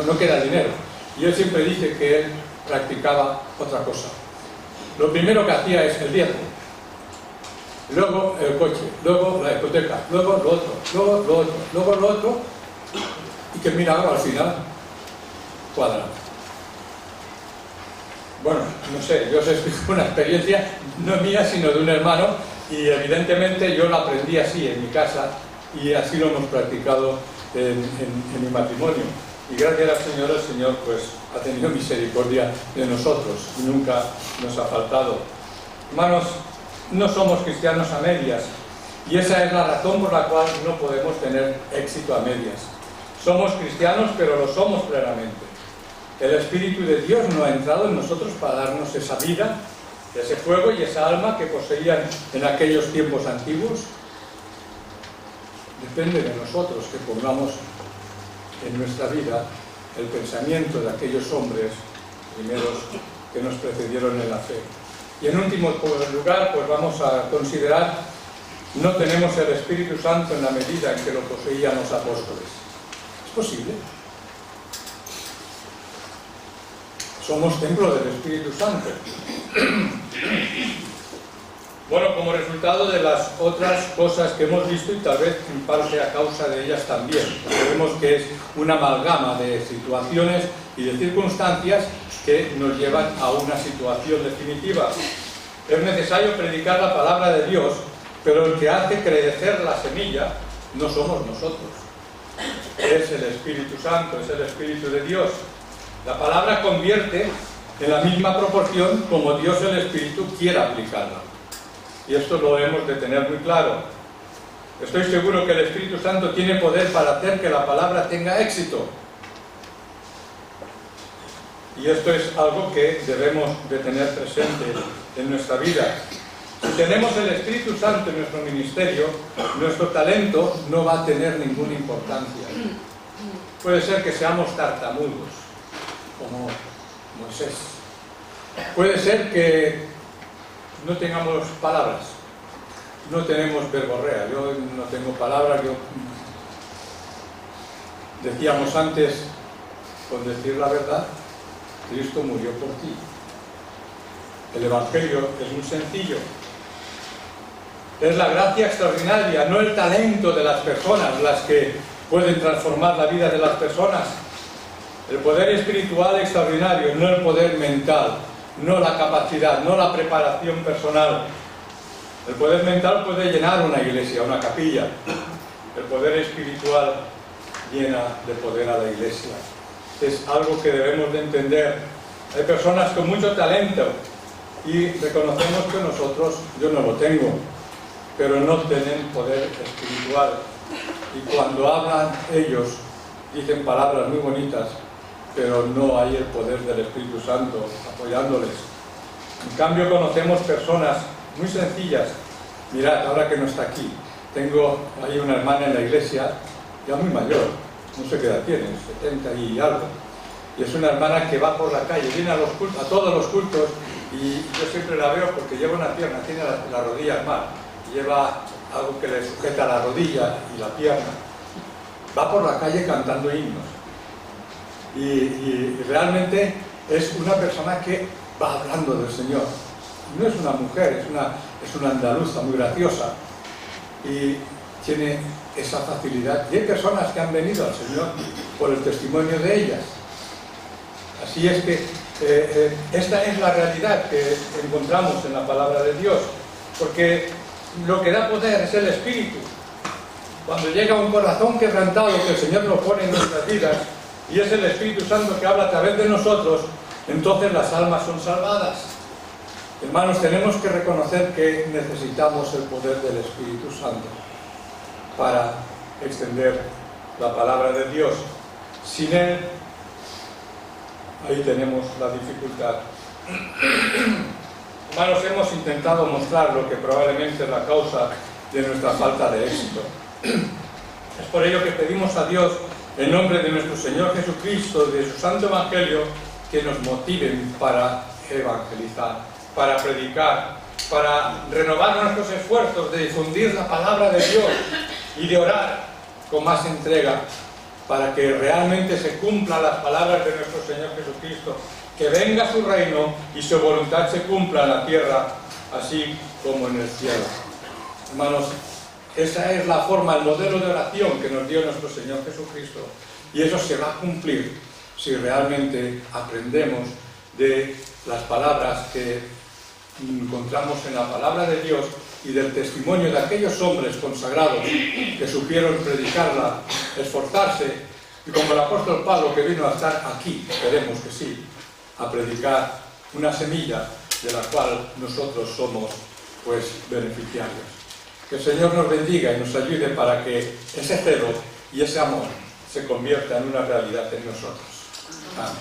no queda dinero. Y él siempre dice que él practicaba otra cosa. Lo primero que hacía es el diezmo, luego el coche, luego la hipoteca, luego lo otro, luego lo otro, luego lo otro, y que milagro al final cuadra. Bueno, no sé, yo os explico una experiencia no mía sino de un hermano, y evidentemente yo la aprendí así en mi casa y así lo hemos practicado en mi matrimonio. Y gracias al Señor, el Señor pues ha tenido misericordia de nosotros y nunca nos ha faltado. Hermanos, no somos cristianos a medias, y esa es la razón por la cual no podemos tener éxito a medias. Somos cristianos, pero lo somos plenamente. El Espíritu de Dios no ha entrado en nosotros para darnos esa vida, ese fuego y esa alma que poseían en aquellos tiempos antiguos. Depende de nosotros que pongamos en nuestra vida el pensamiento de aquellos hombres primeros que nos precedieron en la fe. Y en último lugar, pues vamos a considerar: no tenemos el Espíritu Santo en la medida en que lo poseían los apóstoles. ¿Es posible? Somos templo del Espíritu Santo. Bueno, como resultado de las otras cosas que hemos visto, y tal vez en parte a causa de ellas también, vemos que es una amalgama de situaciones y de circunstancias que nos llevan a una situación definitiva. Es necesario predicar la palabra de Dios, pero el que hace crecer la semilla no somos nosotros. Es el Espíritu Santo, es el Espíritu de Dios. La palabra convierte en la misma proporción como Dios el Espíritu quiera aplicarla. Y esto lo debemos de tener muy claro. Estoy seguro que el Espíritu Santo tiene poder para hacer que la palabra tenga éxito. Y esto es algo que debemos de tener presente en nuestra vida. Si tenemos el Espíritu Santo en nuestro ministerio, nuestro talento no va a tener ninguna importancia. Puede ser que seamos tartamudos, como Moisés. Puede ser que no tengamos palabras, no tenemos verborrea. Yo no tengo palabras. Decíamos antes, con decir la verdad, Cristo murió por ti. El Evangelio es muy sencillo. Es la gracia extraordinaria, no el talento de las personas las que pueden transformar la vida de las personas. El poder espiritual extraordinario, no el poder mental, no la capacidad, no la preparación personal. El poder mental puede llenar una iglesia, una capilla. El poder espiritual llena de poder a la iglesia. Es algo que debemos de entender. Hay personas con mucho talento y reconocemos que nosotros, yo no lo tengo, pero no tienen poder espiritual. Y cuando hablan ellos, dicen palabras muy bonitas, pero no hay el poder del Espíritu Santo apoyándoles. En cambio, conocemos personas muy sencillas. Mirad, ahora que no está aquí, tengo ahí una hermana en la iglesia, ya muy mayor, no sé qué edad tiene, 70 y algo, y es una hermana que va por la calle, viene a todos los cultos, y yo siempre la veo porque lleva una pierna, tiene la rodilla mal, lleva algo que le sujeta la rodilla y la pierna, va por la calle cantando himnos. Y realmente es una persona que va hablando del Señor. No es una mujer, es una andaluza muy graciosa y tiene esa facilidad. Y hay personas que han venido al Señor por el testimonio de ellas. Así es que esta es la realidad que encontramos en la palabra de Dios, porque lo que da poder es el Espíritu. cuando llega un corazón quebrantado que el Señor nos pone en nuestras vidas, y es el Espíritu Santo que habla a través de nosotros, entonces las almas son salvadas. Hermanos, tenemos que reconocer que necesitamos el poder del Espíritu Santo para extender la palabra de Dios. Sin Él, ahí tenemos la dificultad. Hermanos, hemos intentado mostrar lo que probablemente es la causa de nuestra falta de éxito. Es por ello que pedimos a Dios, en nombre de nuestro Señor Jesucristo y de su Santo Evangelio, que nos motiven para evangelizar, para predicar, para renovar nuestros esfuerzos de difundir la palabra de Dios y de orar con más entrega, para que realmente se cumplan las palabras de nuestro Señor Jesucristo, que venga su reino y su voluntad se cumpla en la tierra, así como en el cielo. Hermanos, esa es la forma, el modelo de oración que nos dio nuestro Señor Jesucristo, y eso se va a cumplir si realmente aprendemos de las palabras que encontramos en la palabra de Dios y del testimonio de aquellos hombres consagrados que supieron predicarla, esforzarse, y como el apóstol Pablo, que vino a estar aquí, esperemos que sí, a predicar una semilla de la cual nosotros somos pues beneficiarios. Que el Señor nos bendiga y nos ayude para que ese celo y ese amor se convierta en una realidad en nosotros. Amén.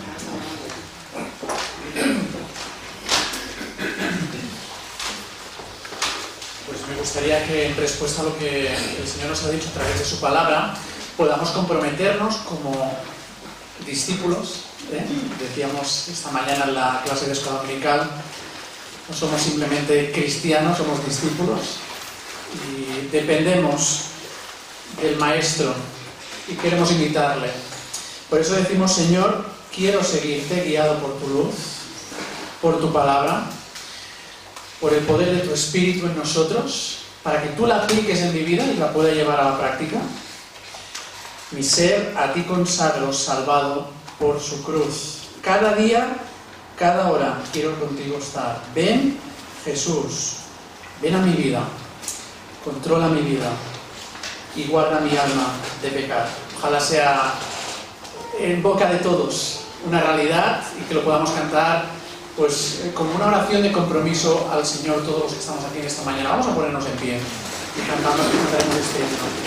Pues me gustaría que, en respuesta a lo que el Señor nos ha dicho a través de su palabra, podamos comprometernos como discípulos. Decíamos esta mañana en la clase de escuela dominical, no somos simplemente cristianos, somos discípulos y dependemos del Maestro y queremos imitarle. Por eso decimos: Señor, quiero seguirte guiado por tu luz, por tu palabra, por el poder de tu Espíritu en nosotros, para que tú la apliques en mi vida y la pueda llevar a la práctica. Mi ser a ti consagro, salvado por su cruz. Cada día, cada hora quiero contigo estar. Ven, Jesús, ven a mi vida, controla mi vida y guarda mi alma de pecar. Ojalá sea en boca de todos una realidad y que lo podamos cantar pues como una oración de compromiso al Señor, todos los que estamos aquí en esta mañana. Vamos a ponernos en pie y cantaremos este himno.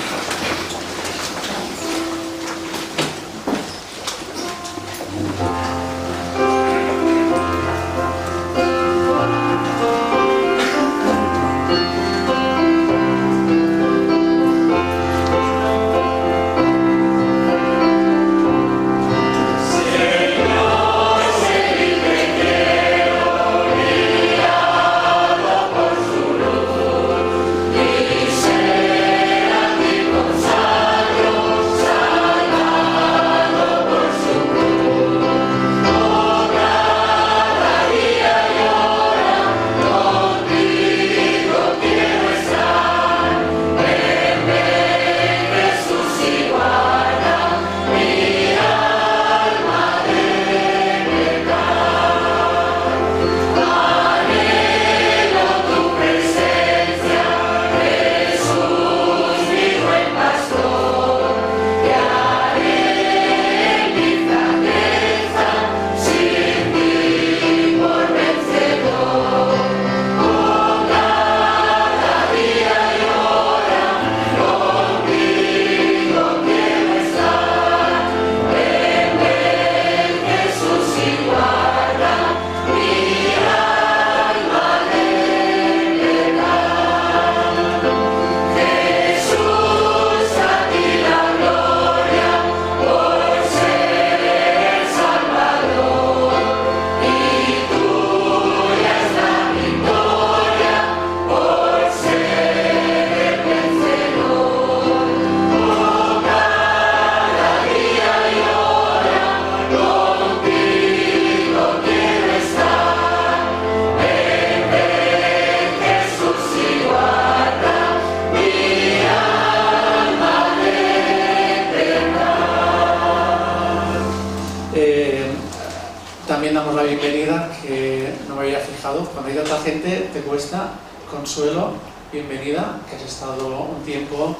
También damos la bienvenida, que no me había fijado, cuando hay tanta gente te cuesta. Consuelo, bienvenida, que has estado un tiempo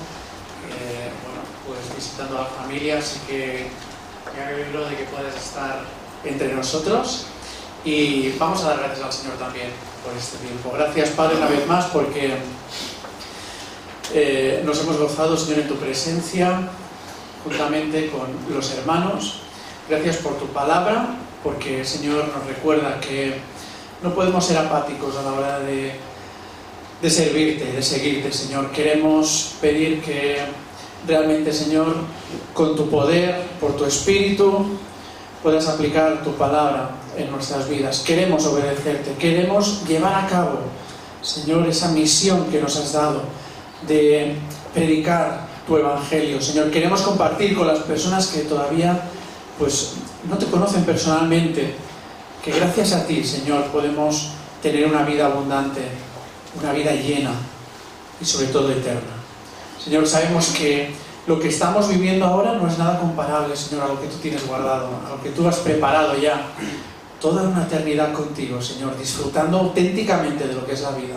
bueno, pues visitando a la familia, así que me alegro de que puedas estar entre nosotros y vamos a dar gracias al Señor también por este tiempo. Gracias, Padre, una vez más porque nos hemos gozado, Señor, en tu presencia juntamente con los hermanos. Gracias por tu palabra, porque, Señor, nos recuerda que no podemos ser apáticos a la hora de servirte, de seguirte, Señor. Queremos pedir que realmente, Señor, con tu poder, por tu Espíritu, puedas aplicar tu palabra en nuestras vidas. Queremos obedecerte, queremos llevar a cabo, Señor, esa misión que nos has dado de predicar tu Evangelio. Señor, queremos compartir con las personas que todavía pues no te conocen personalmente, que gracias a ti, Señor, podemos tener una vida abundante, una vida llena y sobre todo eterna. Señor, sabemos que lo que estamos viviendo ahora no es nada comparable, Señor, a lo que tú tienes guardado, a lo que tú has preparado ya. Toda una eternidad contigo, Señor, disfrutando auténticamente de lo que es la vida.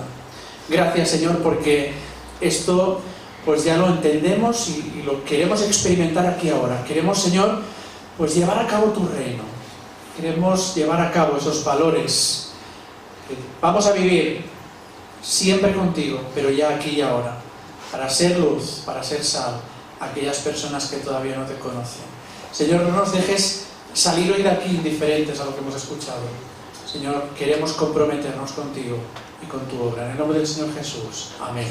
Gracias, Señor, porque esto pues ya lo entendemos y lo queremos experimentar aquí ahora. Queremos, Señor, pues llevar a cabo tu reino. Queremos llevar a cabo esos valores que vamos a vivir siempre contigo, pero ya aquí y ahora, para ser luz, para ser sal a aquellas personas que todavía no te conocen. Señor, no nos dejes salir hoy de aquí indiferentes a lo que hemos escuchado. Señor, queremos comprometernos contigo y con tu obra. En el nombre del Señor Jesús. Amén.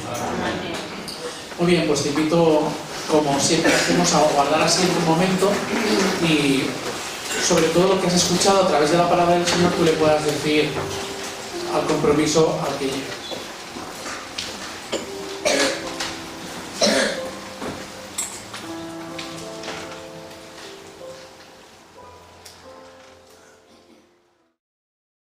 Muy bien, pues te invito, como siempre hacemos, a guardar así en un momento y sobre todo lo que has escuchado a través de la palabra del Señor tú le puedas decir al compromiso al que llegas.